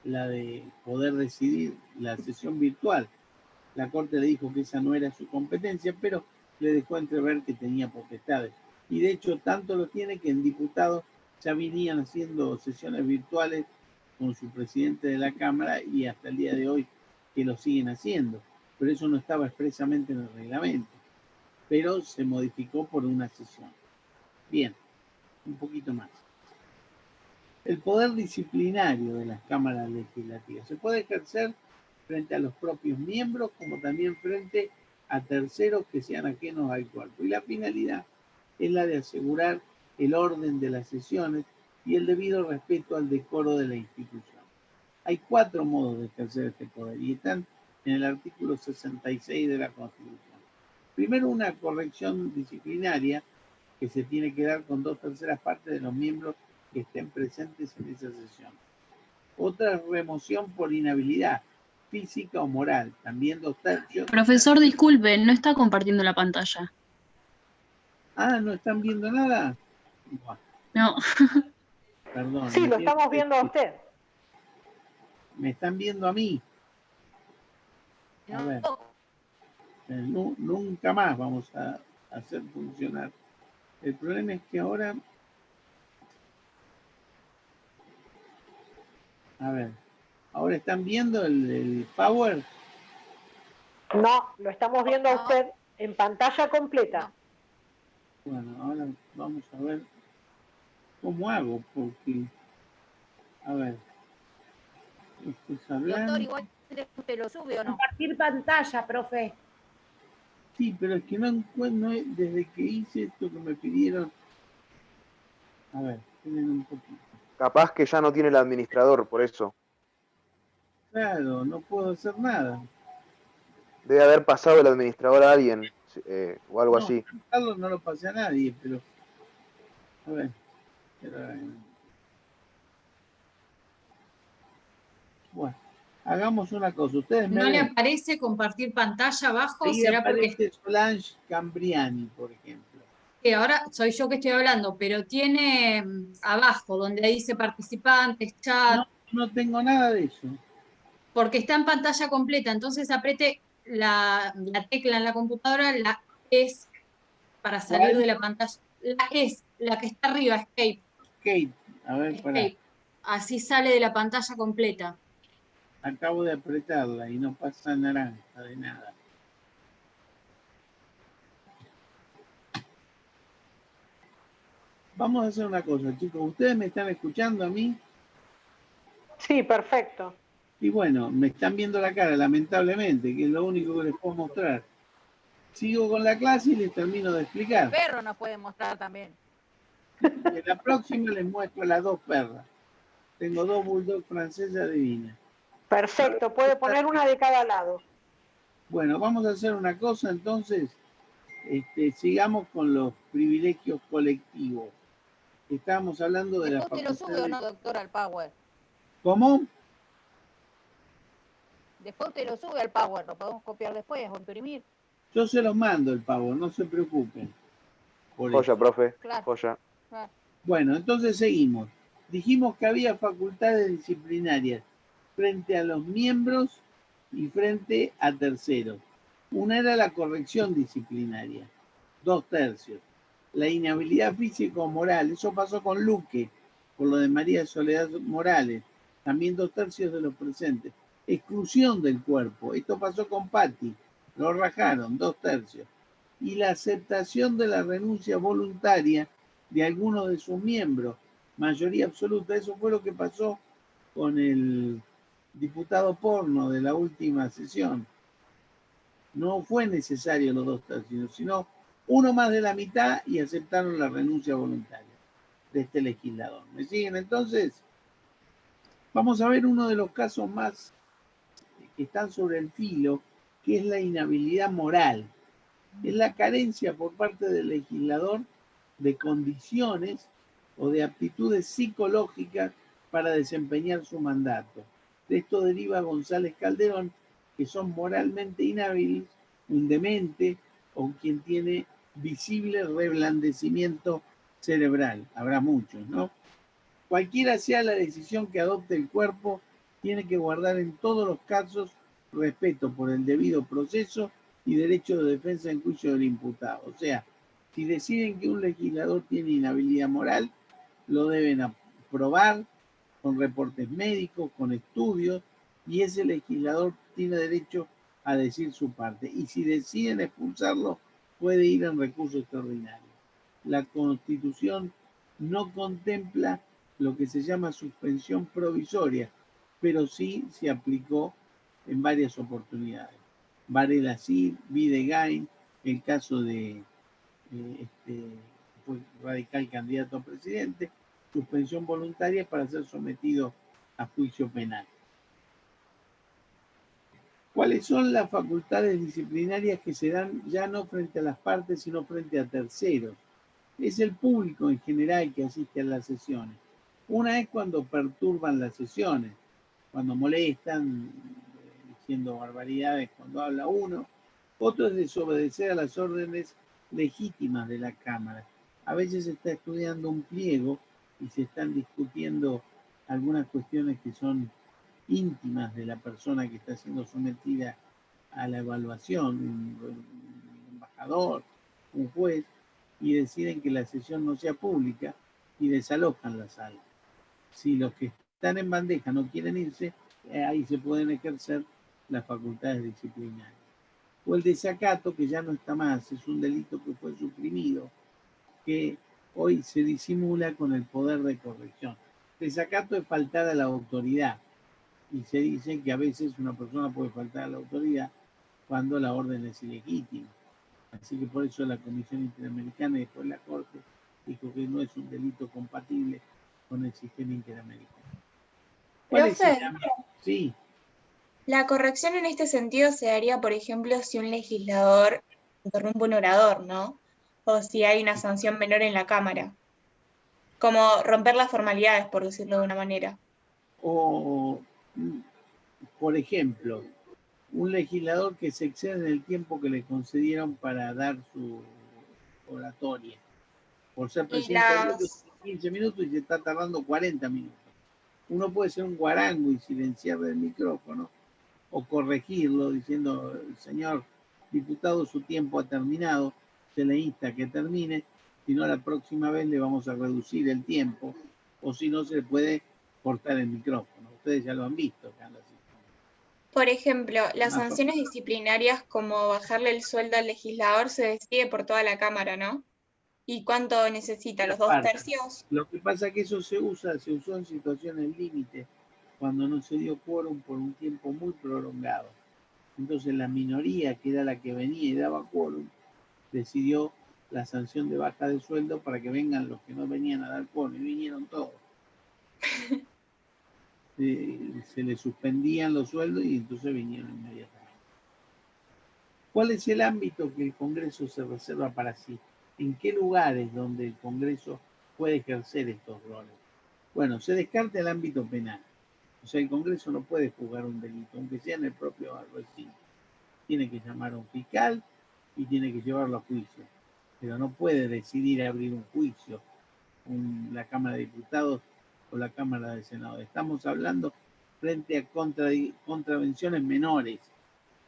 la de poder decidir la sesión virtual. La Corte le dijo que esa no era su competencia, pero le dejó entrever que tenía potestades. Y de hecho, tanto lo tiene que en diputados ya venían haciendo sesiones virtuales con su presidente de la Cámara y hasta el día de hoy que lo siguen haciendo. Pero eso no estaba expresamente en el reglamento. Pero se modificó por una sesión. Bien, un poquito más. El poder disciplinario de las cámaras legislativas se puede ejercer frente a los propios miembros, como también frente a terceros que sean ajenos al cuerpo. Y la finalidad es la de asegurar el orden de las sesiones y el debido respeto al decoro de la institución. Hay 4 modos de ejercer este poder y están en el artículo 66 de la Constitución. Primero, una corrección disciplinaria que se tiene que dar con 2/3 partes de los miembros que estén presentes en esa sesión. Otra, remoción por inhabilidad física o moral, también 2/3. Profesor, disculpe, no está compartiendo la pantalla. Ah, ¿no están viendo nada? Bueno, No. perdón. Sí, lo estamos viendo a usted. Me están viendo a mí. A ver. Nunca más vamos a hacer funcionar. El problema es que ahora... A ver. ¿Ahora están viendo el Power? No, lo estamos viendo a usted en pantalla completa. Bueno, ahora vamos a ver cómo hago, porque... A ver. Esto es hablar. Doctor, igual te lo sube o no. Compartir pantalla, profe. Sí, pero es que no encuentro, desde que hice esto que me pidieron. A ver, tienen un poquito. Capaz que ya no tiene el administrador, por eso. Claro, no puedo hacer nada. Debe haber pasado el administrador a alguien, o algo así. Carlos no lo pasé a nadie, pero... A ver. Bueno, hagamos una cosa. Ustedes me ¿No le ven. aparece compartir pantalla abajo? Ahí ¿Será porque aparece Solange Cambriani, por ejemplo. ahora soy yo que estoy hablando, pero tiene abajo donde dice participantes, chat? No tengo nada de eso. Porque está en pantalla completa, entonces apriete la tecla en la computadora, la ESC, para salir ¿Cuál? de la pantalla. La ESC, la que está arriba, Escape. Escape, a ver, Escape. Así sale de la pantalla completa. Acabo de apretarla y no pasa naranja de nada. Vamos a hacer una cosa, chicos. ¿Ustedes me están escuchando a mí? Sí, perfecto. Y bueno, me están viendo la cara, lamentablemente, que es lo único que les puedo mostrar. Sigo con la clase y les termino de explicar. Perro nos puede mostrar también. En la próxima les muestro las dos perras. Tengo dos bulldog francesas divinas. Perfecto, puede poner una de cada lado. Bueno, vamos a hacer una cosa entonces. Sigamos con los privilegios colectivos. Estábamos hablando de la ¿Usted lo sube o no, doctor, al Power? ¿Cómo? Después usted lo sube al Power, lo podemos copiar después o imprimir. Yo se los mando el pavo, no se preocupen. Joya, profe. Claro. Joya. Claro. Bueno, entonces seguimos. Dijimos que había facultades disciplinarias frente a los miembros y frente a terceros. Una era la corrección disciplinaria, 2/3. La inhabilidad física o moral, eso pasó con Luque, por lo de María Soledad Morales, también 2/3 de los presentes. Exclusión del cuerpo, esto pasó con Patti, lo rajaron, 2/3. Y la aceptación de la renuncia voluntaria de algunos de sus miembros, mayoría absoluta. Eso fue lo que pasó con el diputado Porno de la última sesión. No fue necesario los 2/3, sino uno más de la mitad y aceptaron la renuncia voluntaria de este legislador. ¿Me siguen entonces? Vamos a ver uno de los casos más que están sobre el filo, que es la inhabilidad moral. Es la carencia por parte del legislador de condiciones o de aptitudes psicológicas para desempeñar su mandato. De esto deriva González Calderón, que son moralmente inhábiles, un demente o quien tiene visible reblandecimiento cerebral. Habrá muchos, ¿no? Cualquiera sea la decisión que adopte el cuerpo, tiene que guardar en todos los casos respeto por el debido proceso y derecho de defensa en juicio del imputado. O sea, si deciden que un legislador tiene inhabilidad moral, lo deben aprobar con reportes médicos, con estudios, y ese legislador tiene derecho a decir su parte. Y si deciden expulsarlo, puede ir en recurso extraordinario. La Constitución no contempla lo que se llama suspensión provisoria, pero sí se aplicó en varias oportunidades. Varela sí, Videgain, el caso de fue radical candidato a presidente, suspensión voluntaria para ser sometido a juicio penal. ¿Cuáles son las facultades disciplinarias que se dan ya no frente a las partes, sino frente a terceros? Es el público en general que asiste a las sesiones. Una es cuando perturban las sesiones, cuando molestan, diciendo barbaridades cuando habla uno. Otro es desobedecer a las órdenes legítimas de la Cámara. A veces se está estudiando un pliego y se están discutiendo algunas cuestiones que son íntimas de la persona que está siendo sometida a la evaluación, un embajador, un juez, y deciden que la sesión no sea pública y desalojan la sala. Si los que están en bandeja no quieren irse, ahí se pueden ejercer las facultades disciplinarias. O el desacato, que ya no está más, es un delito que fue suprimido, que hoy se disimula con el poder de corrección. Desacato es faltar a la autoridad, y se dice que a veces una persona puede faltar a la autoridad cuando la orden es ilegítima. Así que por eso la Comisión Interamericana y después la Corte dijo que no es un delito compatible con el sistema interamericano. ¿Cuál es Profe, Sí. la corrección en este sentido se daría, por ejemplo, si un legislador interrumpe un orador, ¿no? O si hay una sanción menor en la Cámara. Como romper las formalidades, por decirlo de una manera. O, por ejemplo, un legislador que se excede en el tiempo que le concedieron para dar su oratoria. Por ser presidente del bloque, 15 minutos y se está tardando 40 minutos. Uno puede ser un guarango y silenciar el micrófono o corregirlo diciendo, señor diputado, su tiempo ha terminado, se le insta que termine, si no la próxima vez le vamos a reducir el tiempo, o si no se le puede cortar el micrófono. Ustedes ya lo han visto acá en la sesión. Por ejemplo, las sanciones disciplinarias como bajarle el sueldo al legislador se decide por toda la Cámara, ¿no? ¿Y cuánto necesita? ¿Los 2 Aparte, tercios? lo que pasa es que eso se usó en situaciones límite, cuando no se dio quórum por un tiempo muy prolongado. Entonces la minoría, que era la que venía y daba quórum, decidió la sanción de baja de sueldo para que vengan los que no venían a dar quórum, y vinieron todos. Se les suspendían los sueldos y entonces vinieron inmediatamente. ¿Cuál es el ámbito que el Congreso se reserva para sí? ¿En qué lugares donde el Congreso puede ejercer estos roles? Bueno, se descarta el ámbito penal. O sea, el Congreso no puede juzgar un delito, aunque sea en el propio recinto. Tiene que llamar a un fiscal y tiene que llevarlo a juicio. Pero no puede decidir abrir un juicio la Cámara de Diputados o la Cámara del Senado. Estamos hablando frente a contravenciones menores,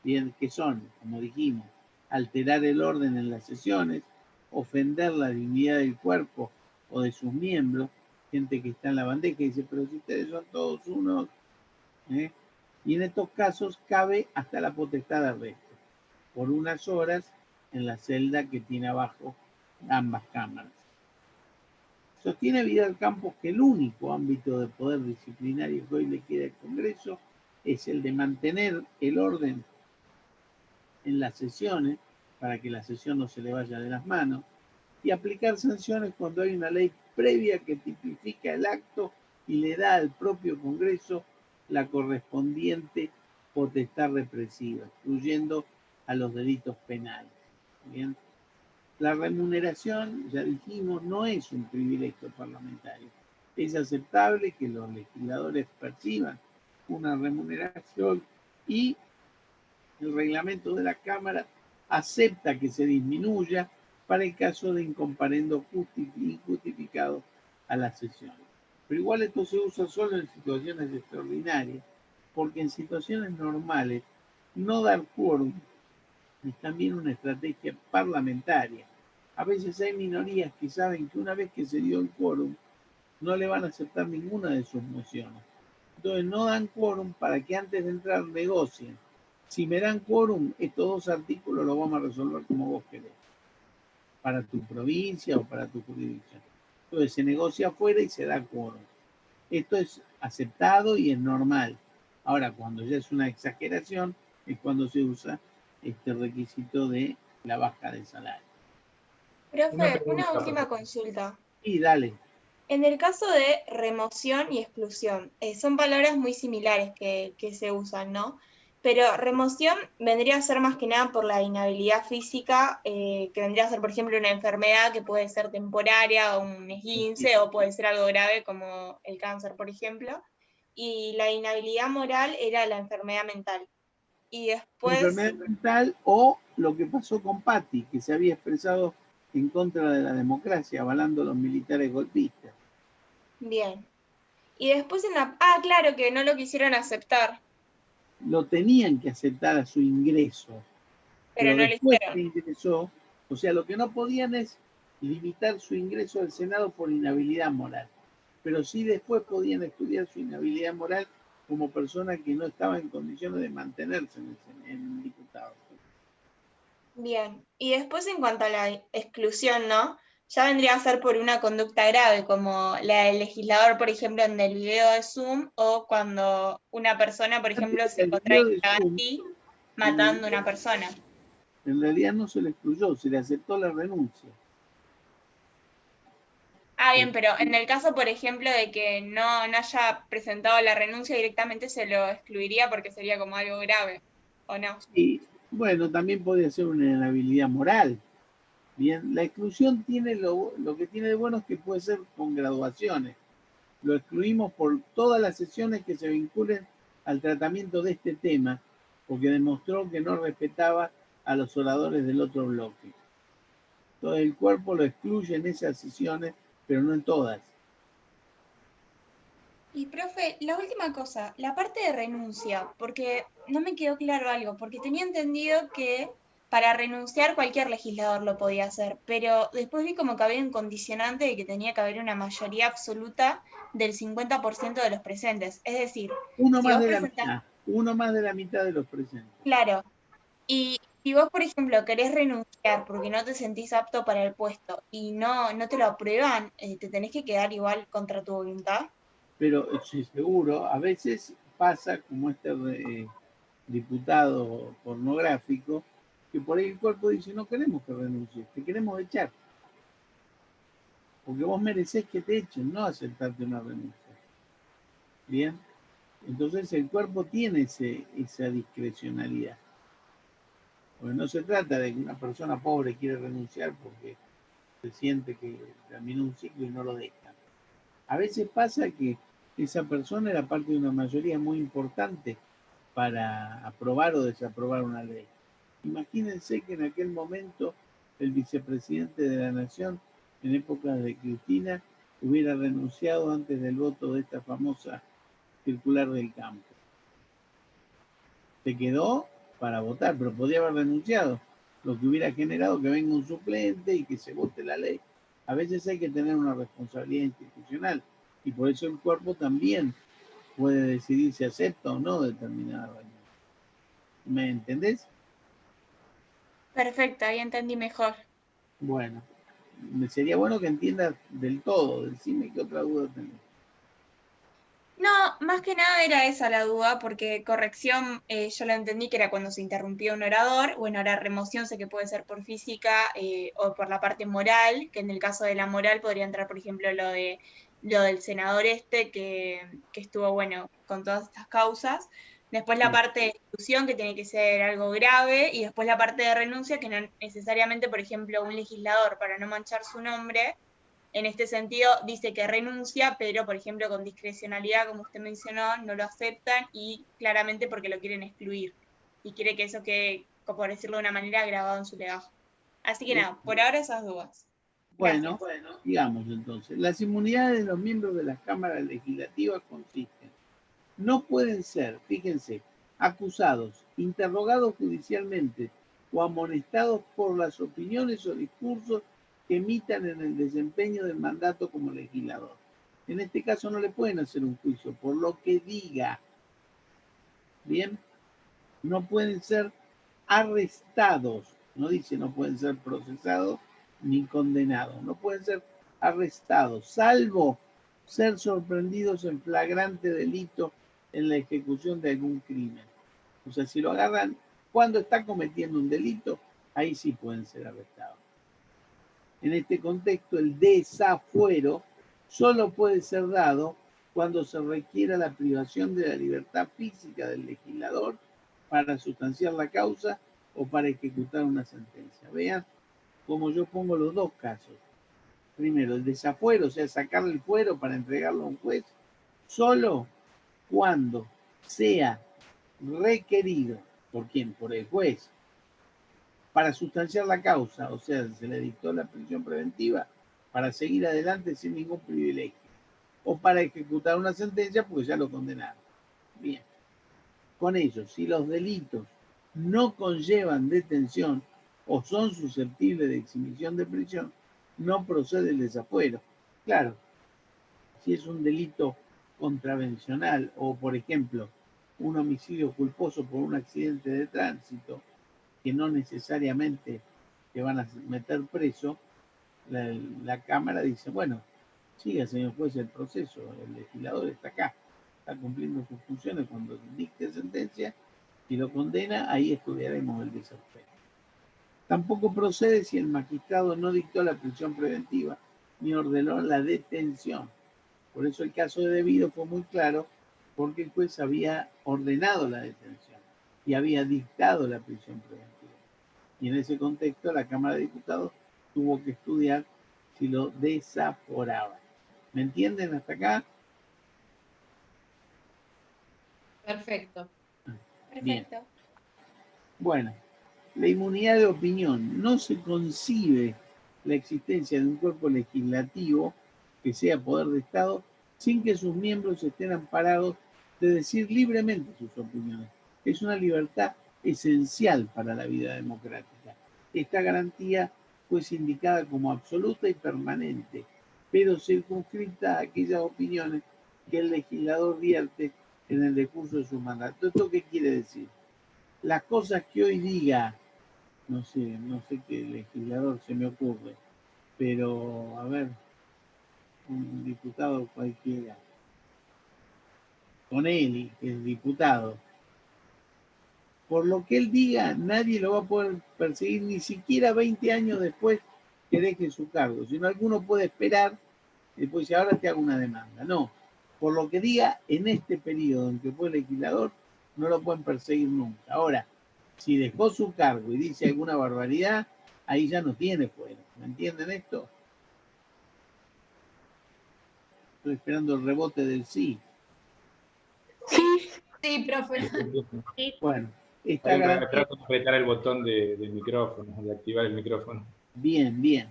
bien, que son, como dijimos, alterar el orden en las sesiones, ofender la dignidad del cuerpo o de sus miembros, gente que está en la bandeja y dice, pero si ustedes son todos unos, ¿eh? Y en estos casos cabe hasta la potestad de arresto, por unas horas en la celda que tiene abajo ambas cámaras. Sostiene Vidal Campos que el único ámbito de poder disciplinario que hoy le queda al Congreso es el de mantener el orden en las sesiones, para que la sesión no se le vaya de las manos, y aplicar sanciones cuando hay una ley previa que tipifica el acto y le da al propio Congreso la correspondiente potestad represiva, incluyendo a los delitos penales. ¿Bien? La remuneración, ya dijimos, no es un privilegio parlamentario. Es aceptable que los legisladores perciban una remuneración y el reglamento de la Cámara acepta que se disminuya para el caso de incomparendo injustificado a la sesión. Pero igual esto se usa solo en situaciones extraordinarias, porque en situaciones normales no dar quórum es también una estrategia parlamentaria. A veces hay minorías que saben que una vez que se dio el quórum, no le van a aceptar ninguna de sus mociones. Entonces no dan quórum para que antes de entrar negocien. Si me dan quórum, estos 2 artículos los vamos a resolver como vos querés, para tu provincia o para tu jurisdicción. Entonces se negocia afuera y se da quórum. Esto es aceptado y es normal. Ahora, cuando ya es una exageración, es cuando se usa este requisito de la baja de salario. Profe, una última consulta. Sí, dale. En el caso de remoción y exclusión, son palabras muy similares que se usan, ¿no? Pero remoción vendría a ser más que nada por la inhabilidad física, que vendría a ser, por ejemplo, una enfermedad que puede ser temporaria, o un esguince, o puede ser algo grave como el cáncer, por ejemplo. Y la inhabilidad moral era la enfermedad mental. Y después... Enfermedad mental o lo que pasó con Patti, que se había expresado en contra de la democracia, avalando a los militares golpistas. Bien. Y después en la... Ah, claro, que no lo quisieron aceptar. Lo tenían que aceptar a su ingreso. Pero no lo después hicieron. que ingresó, o sea, lo que no podían es limitar su ingreso al Senado por inhabilidad moral. Pero sí después podían estudiar su inhabilidad moral como persona que no estaba en condiciones de mantenerse en diputado. Bien. Y después en cuanto a la exclusión, ¿no? Ya vendría a ser por una conducta grave, como la del legislador, por ejemplo, en el video de Zoom, o cuando una persona, por ejemplo, se contrae así, matando a una persona. En realidad no se le excluyó, se le aceptó la renuncia. Ah, bien, pero en el caso, por ejemplo, de que no haya presentado la renuncia directamente, se lo excluiría porque sería como algo grave, ¿o no? Sí, bueno, también podría ser una inhabilidad moral. Bien, la exclusión tiene lo que tiene de bueno es que puede ser con graduaciones. Lo excluimos por todas las sesiones que se vinculen al tratamiento de este tema, porque demostró que no respetaba a los oradores del otro bloque. Todo el cuerpo lo excluye en esas sesiones, pero no en todas. Y profe, la última cosa, la parte de renuncia, porque no me quedó claro algo, porque tenía entendido que para renunciar cualquier legislador lo podía hacer, pero después vi como que había un condicionante de que tenía que haber una mayoría absoluta del 50% de los presentes. Es decir, Uno si más vos de la presentás... mitad, uno más de la mitad de los presentes. Claro. Y si vos, por ejemplo, querés renunciar porque no te sentís apto para el puesto y no te lo aprueban, te tenés que quedar igual contra tu voluntad. Pero sí, seguro, a veces pasa como este diputado pornográfico, que por ahí el cuerpo dice, no queremos que renuncies, te queremos echar. Porque vos merecés que te echen, no aceptarte una renuncia. Bien, entonces el cuerpo tiene esa discrecionalidad. Porque no se trata de que una persona pobre quiere renunciar porque se siente que terminó un ciclo y no lo deja. A veces pasa que esa persona era parte de una mayoría muy importante para aprobar o desaprobar una ley. Imagínense que en aquel momento el vicepresidente de la Nación, en épocas de Cristina, hubiera renunciado antes del voto de esta famosa circular del campo. Se quedó para votar, pero podía haber renunciado, lo que hubiera generado que venga un suplente y que se vote la ley. A veces hay que tener una responsabilidad institucional y por eso el cuerpo también puede decidir si acepta o no determinada renuncia. ¿Me entendés? Perfecto, ahí entendí mejor. Bueno, sería bueno que entiendas del todo. Decime qué otra duda tenés. No, más que nada era esa la duda, porque corrección, yo lo entendí que era cuando se interrumpía un orador. Bueno, ahora remoción sé que puede ser por física o por la parte moral, que en el caso de la moral podría entrar, por ejemplo, lo del senador que estuvo, bueno, con todas estas causas. Después la parte de exclusión, que tiene que ser algo grave, y después la parte de renuncia, que no necesariamente, por ejemplo, un legislador, para no manchar su nombre, en este sentido dice que renuncia, pero por ejemplo con discrecionalidad, como usted mencionó, no lo aceptan y claramente porque lo quieren excluir. Y quiere que eso quede, por decirlo de una manera, grabado en su legajo. Así que nada, por ahora esas dudas. Bueno, digamos entonces, las inmunidades de los miembros de las cámaras legislativas consisten, no pueden ser, fíjense, acusados, interrogados judicialmente o amonestados por las opiniones o discursos que emitan en el desempeño del mandato como legislador. En este caso no le pueden hacer un juicio por lo que diga. Bien, no pueden ser arrestados, no dice no pueden ser procesados ni condenados, no pueden ser arrestados, salvo ser sorprendidos en flagrante delito en la ejecución de algún crimen. O sea, si lo agarran cuando está cometiendo un delito, ahí sí pueden ser arrestados. En este contexto, el desafuero solo puede ser dado cuando se requiera la privación de la libertad física del legislador para sustanciar la causa o para ejecutar una sentencia. Vean cómo yo pongo los dos casos. Primero, el desafuero, o sea, sacarle el fuero para entregarlo a un juez, solo cuando sea requerido. ¿Por quién? Por el juez. Para sustanciar la causa, o sea, se le dictó la prisión preventiva para seguir adelante sin ningún privilegio. O para ejecutar una sentencia porque ya lo condenaron. Bien. Con ello, si los delitos no conllevan detención o son susceptibles de exhibición de prisión, no procede el desafuero. Claro, si es un delito contravencional o, por ejemplo, un homicidio culposo por un accidente de tránsito, que no necesariamente te van a meter preso, la Cámara dice, bueno, siga, señor juez, el proceso, el legislador está acá, está cumpliendo sus funciones cuando dicte sentencia, si lo condena, ahí estudiaremos el desafuero. Tampoco procede si el magistrado no dictó la prisión preventiva ni ordenó la detención. Por eso el caso de Debido fue muy claro, porque el juez había ordenado la detención y había dictado la prisión preventiva. Y en ese contexto la Cámara de Diputados tuvo que estudiar si lo desaforaba. ¿Me entienden hasta acá? Perfecto. Bien. Bueno, la inmunidad de opinión. No se concibe la existencia de un cuerpo legislativo que sea poder de Estado sin que sus miembros estén amparados de decir libremente sus opiniones. Es una libertad esencial para la vida democrática. Esta garantía fue indicada como absoluta y permanente, pero circunscrita a aquellas opiniones que el legislador vierte en el decurso de su mandato. ¿Esto qué quiere decir? Las cosas que hoy diga no sé qué legislador se me ocurre, pero a ver, un diputado cualquiera. Conelli, que es diputado. Por lo que él diga, nadie lo va a poder perseguir ni siquiera 20 años después que deje su cargo. Si no, alguno puede esperar y después dice, ahora te hago una demanda. No, por lo que diga en este periodo en que fue legislador, no lo pueden perseguir nunca. Ahora, si dejó su cargo y dice alguna barbaridad, ahí ya no tiene fuero. ¿Me entienden esto? Estoy esperando el rebote del sí. Sí, profe. Bueno, está Trato de apretar el botón del micrófono, de activar el micrófono. Bien, bien.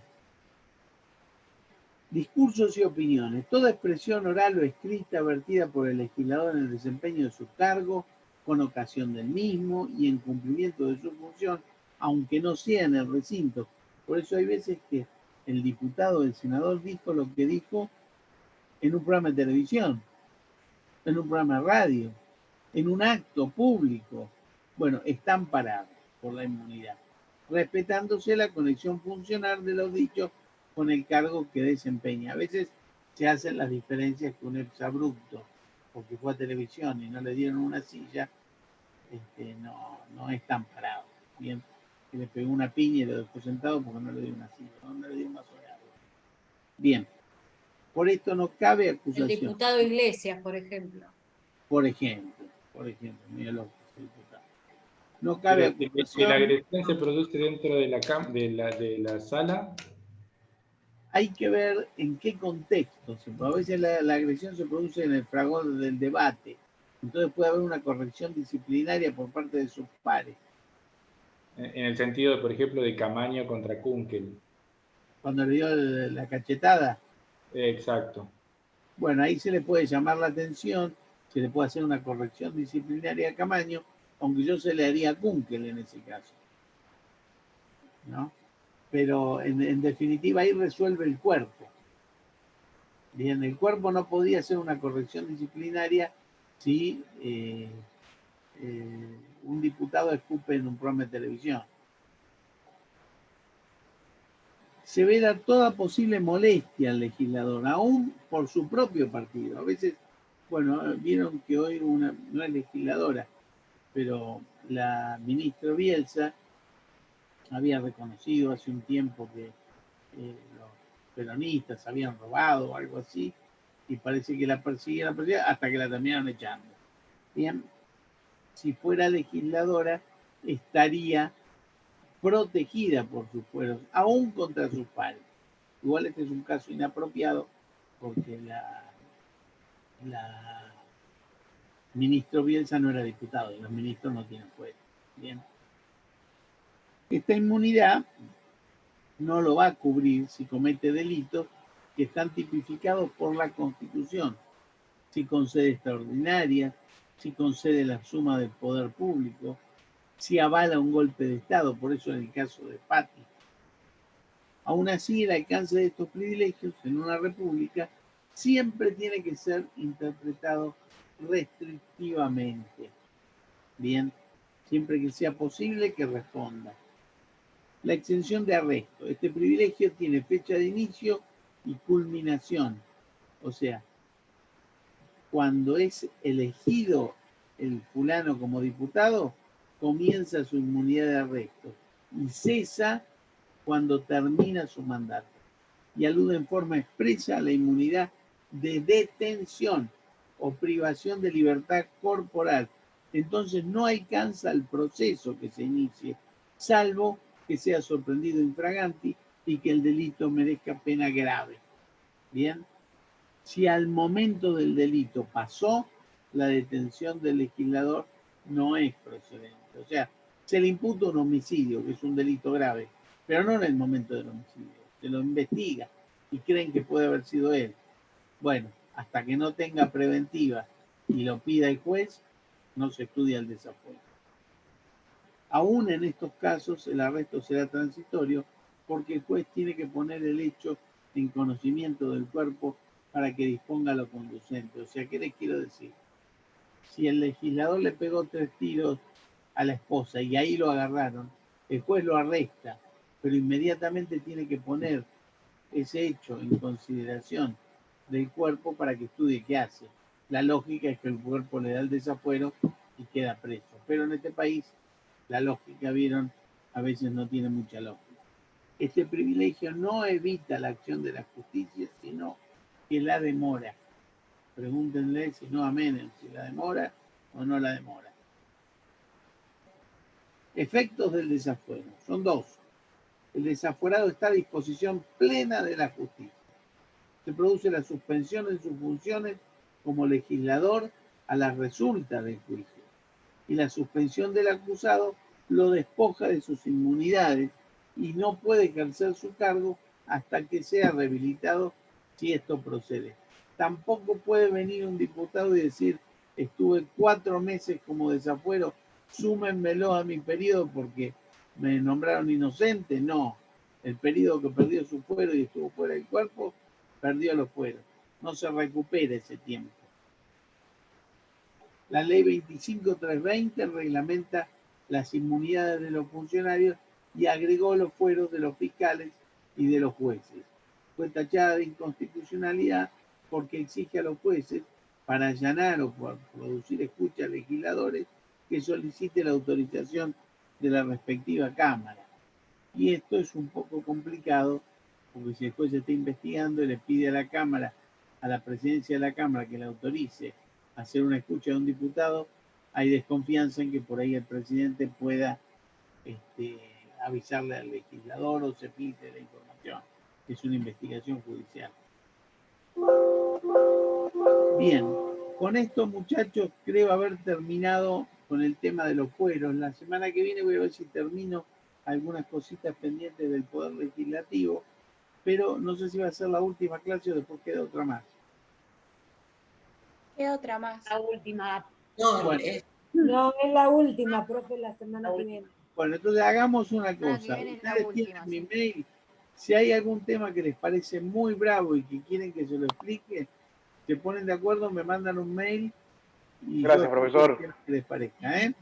Discursos y opiniones. Toda expresión oral o escrita vertida por el legislador en el desempeño de su cargo, con ocasión del mismo y en cumplimiento de su función, aunque no sea en el recinto. Por eso hay veces que el diputado o el senador dijo lo que dijo en un programa de televisión, en un programa de radio, en un acto público. Bueno, están parados por la inmunidad, respetándose la conexión funcional de los dichos con el cargo que desempeña. A veces se hacen las diferencias con un exabrupto, porque fue a televisión y no le dieron una silla, no es tan parado. Bien, que le pegó una piña y lo dejó sentado porque no le dio una silla, no le dio un vaso de agua. Bien, por esto no cabe acusación. El diputado Iglesias, por ejemplo. Por ejemplo, mira lo que es el diputado. No cabe acusación. Si la agresión se produce dentro de la sala. Hay que ver en qué contexto. A veces la agresión se produce en el fragor del debate. Entonces puede haber una corrección disciplinaria por parte de sus pares. En el sentido, por ejemplo, de Camaño contra Kunkel. Cuando le dio la cachetada. Exacto. Bueno, ahí se le puede llamar la atención, se le puede hacer una corrección disciplinaria a Camaño, aunque yo se le haría a Kunkel en ese caso. ¿No? Pero en definitiva ahí resuelve el cuerpo. Bien, el cuerpo no podía hacer una corrección disciplinaria si un diputado escupe en un programa de televisión. Se vela toda posible molestia al legislador, aún por su propio partido. A veces, bueno, vieron que hoy no es legisladora, pero la ministra Bielsa había reconocido hace un tiempo que los peronistas habían robado o algo así, y parece que la persiguieron hasta que la terminaron echando. Bien, si fuera legisladora, estaría protegida por sus fueros, aún contra sus pares. Igual este es un caso inapropiado, porque la ministro Bielsa no era diputado, y los ministros no tienen fuero. Bien. Esta inmunidad no lo va a cubrir si comete delitos que están tipificados por la Constitución, si concede extraordinaria, si concede la suma del poder público, si avala un golpe de Estado, por eso en el caso de Patti. Aún así, el alcance de estos privilegios en una república siempre tiene que ser interpretado restrictivamente. Bien, siempre que sea posible que responda. La exención de arresto. Este privilegio tiene fecha de inicio y culminación. O sea, cuando es elegido el fulano como diputado, comienza su inmunidad de arresto y cesa cuando termina su mandato. Y alude en forma expresa a la inmunidad de detención o privación de libertad corporal. Entonces no alcanza el proceso que se inicie, salvo que sea sorprendido infraganti y que el delito merezca pena grave. Bien, si al momento del delito pasó, la detención del legislador no es procedente. O sea, se le imputa un homicidio, que es un delito grave, pero no en el momento del homicidio. Se lo investiga y creen que puede haber sido él. Bueno, hasta que no tenga preventiva y lo pida el juez, no se estudia el desafuero. Aún en estos casos, el arresto será transitorio porque el juez tiene que poner el hecho en conocimiento del cuerpo para que disponga lo conducente. O sea, ¿qué les quiero decir? Si el legislador le pegó 3 tiros a la esposa y ahí lo agarraron, el juez lo arresta, pero inmediatamente tiene que poner ese hecho en consideración del cuerpo para que estudie qué hace. La lógica es que el cuerpo le da el desafuero y queda preso. Pero en este país la lógica, vieron, a veces no tiene mucha lógica. Este privilegio no evita la acción de la justicia, sino que la demora. Pregúntenle si no a Menem, si la demora o no la demora. Efectos del desafuero. Son dos. El desafuerado está a disposición plena de la justicia. Se produce la suspensión en sus funciones como legislador a la resulta del juicio. Y la suspensión del acusado lo despoja de sus inmunidades y no puede ejercer su cargo hasta que sea rehabilitado si esto procede. Tampoco puede venir un diputado y decir, estuve 4 meses como desafuero, súmenmelo a mi periodo porque me nombraron inocente. No, el periodo que perdió su fuero y estuvo fuera del cuerpo, perdió los fueros. No se recupera ese tiempo. La ley 25320 reglamenta las inmunidades de los funcionarios y agregó los fueros de los fiscales y de los jueces. Fue tachada de inconstitucionalidad porque exige a los jueces, para allanar o por producir escucha a legisladores, que solicite la autorización de la respectiva Cámara. Y esto es un poco complicado, porque si el juez está investigando y le pide a la Cámara, a la presidencia de la Cámara, que le autorice a hacer una escucha de un diputado, hay desconfianza en que por ahí el presidente pueda avisarle al legislador o se filtre la información. Es una investigación judicial. Bien, con esto, muchachos, creo haber terminado con el tema de los fueros. La semana que viene voy a ver si termino algunas cositas pendientes del Poder Legislativo, pero no sé si va a ser la última clase o después queda otra más. ¿Qué otra más? La última. Bueno, No, es la última, profe, la semana que viene. bueno, entonces hagamos una semana que cosa. viene es la Ustedes última, tienen mi mail. Si hay algún tema que les parece muy bravo y que quieren que se lo explique, se ponen de acuerdo, me mandan un mail. Y Gracias, yo profesor. que les parezca, ¿eh?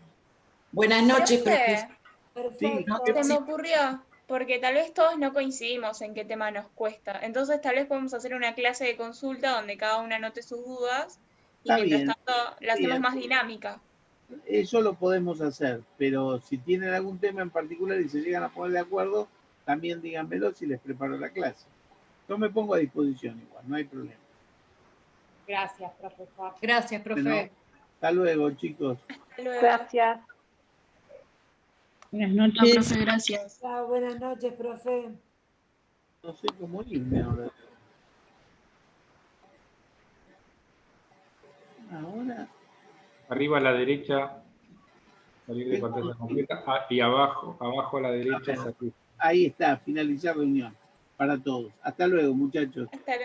Buenas noches, Profe, profesor. Sí, Perfecto. se me ocurrió, porque tal vez todos no coincidimos en qué tema nos cuesta. Entonces tal vez podemos hacer una clase de consulta donde cada uno anote sus dudas y Está mientras bien, tanto la hacemos bien. más dinámica. Eso lo podemos hacer, pero si tienen algún tema en particular y se llegan a poner de acuerdo, también díganmelo si les preparo la clase. Yo me pongo a disposición igual, no hay problema. Gracias, profesor. Gracias, profe. Bueno, hasta luego, chicos. Hasta luego. Gracias. Buenas noches. Profe, gracias. Chao, buenas noches, profe. No sé cómo irme ahora. Ahora. Arriba a la derecha, salir de pantalla completa, y abajo a la derecha, salir. Ahí está, finalizar reunión para todos. Hasta luego, muchachos. Hasta luego.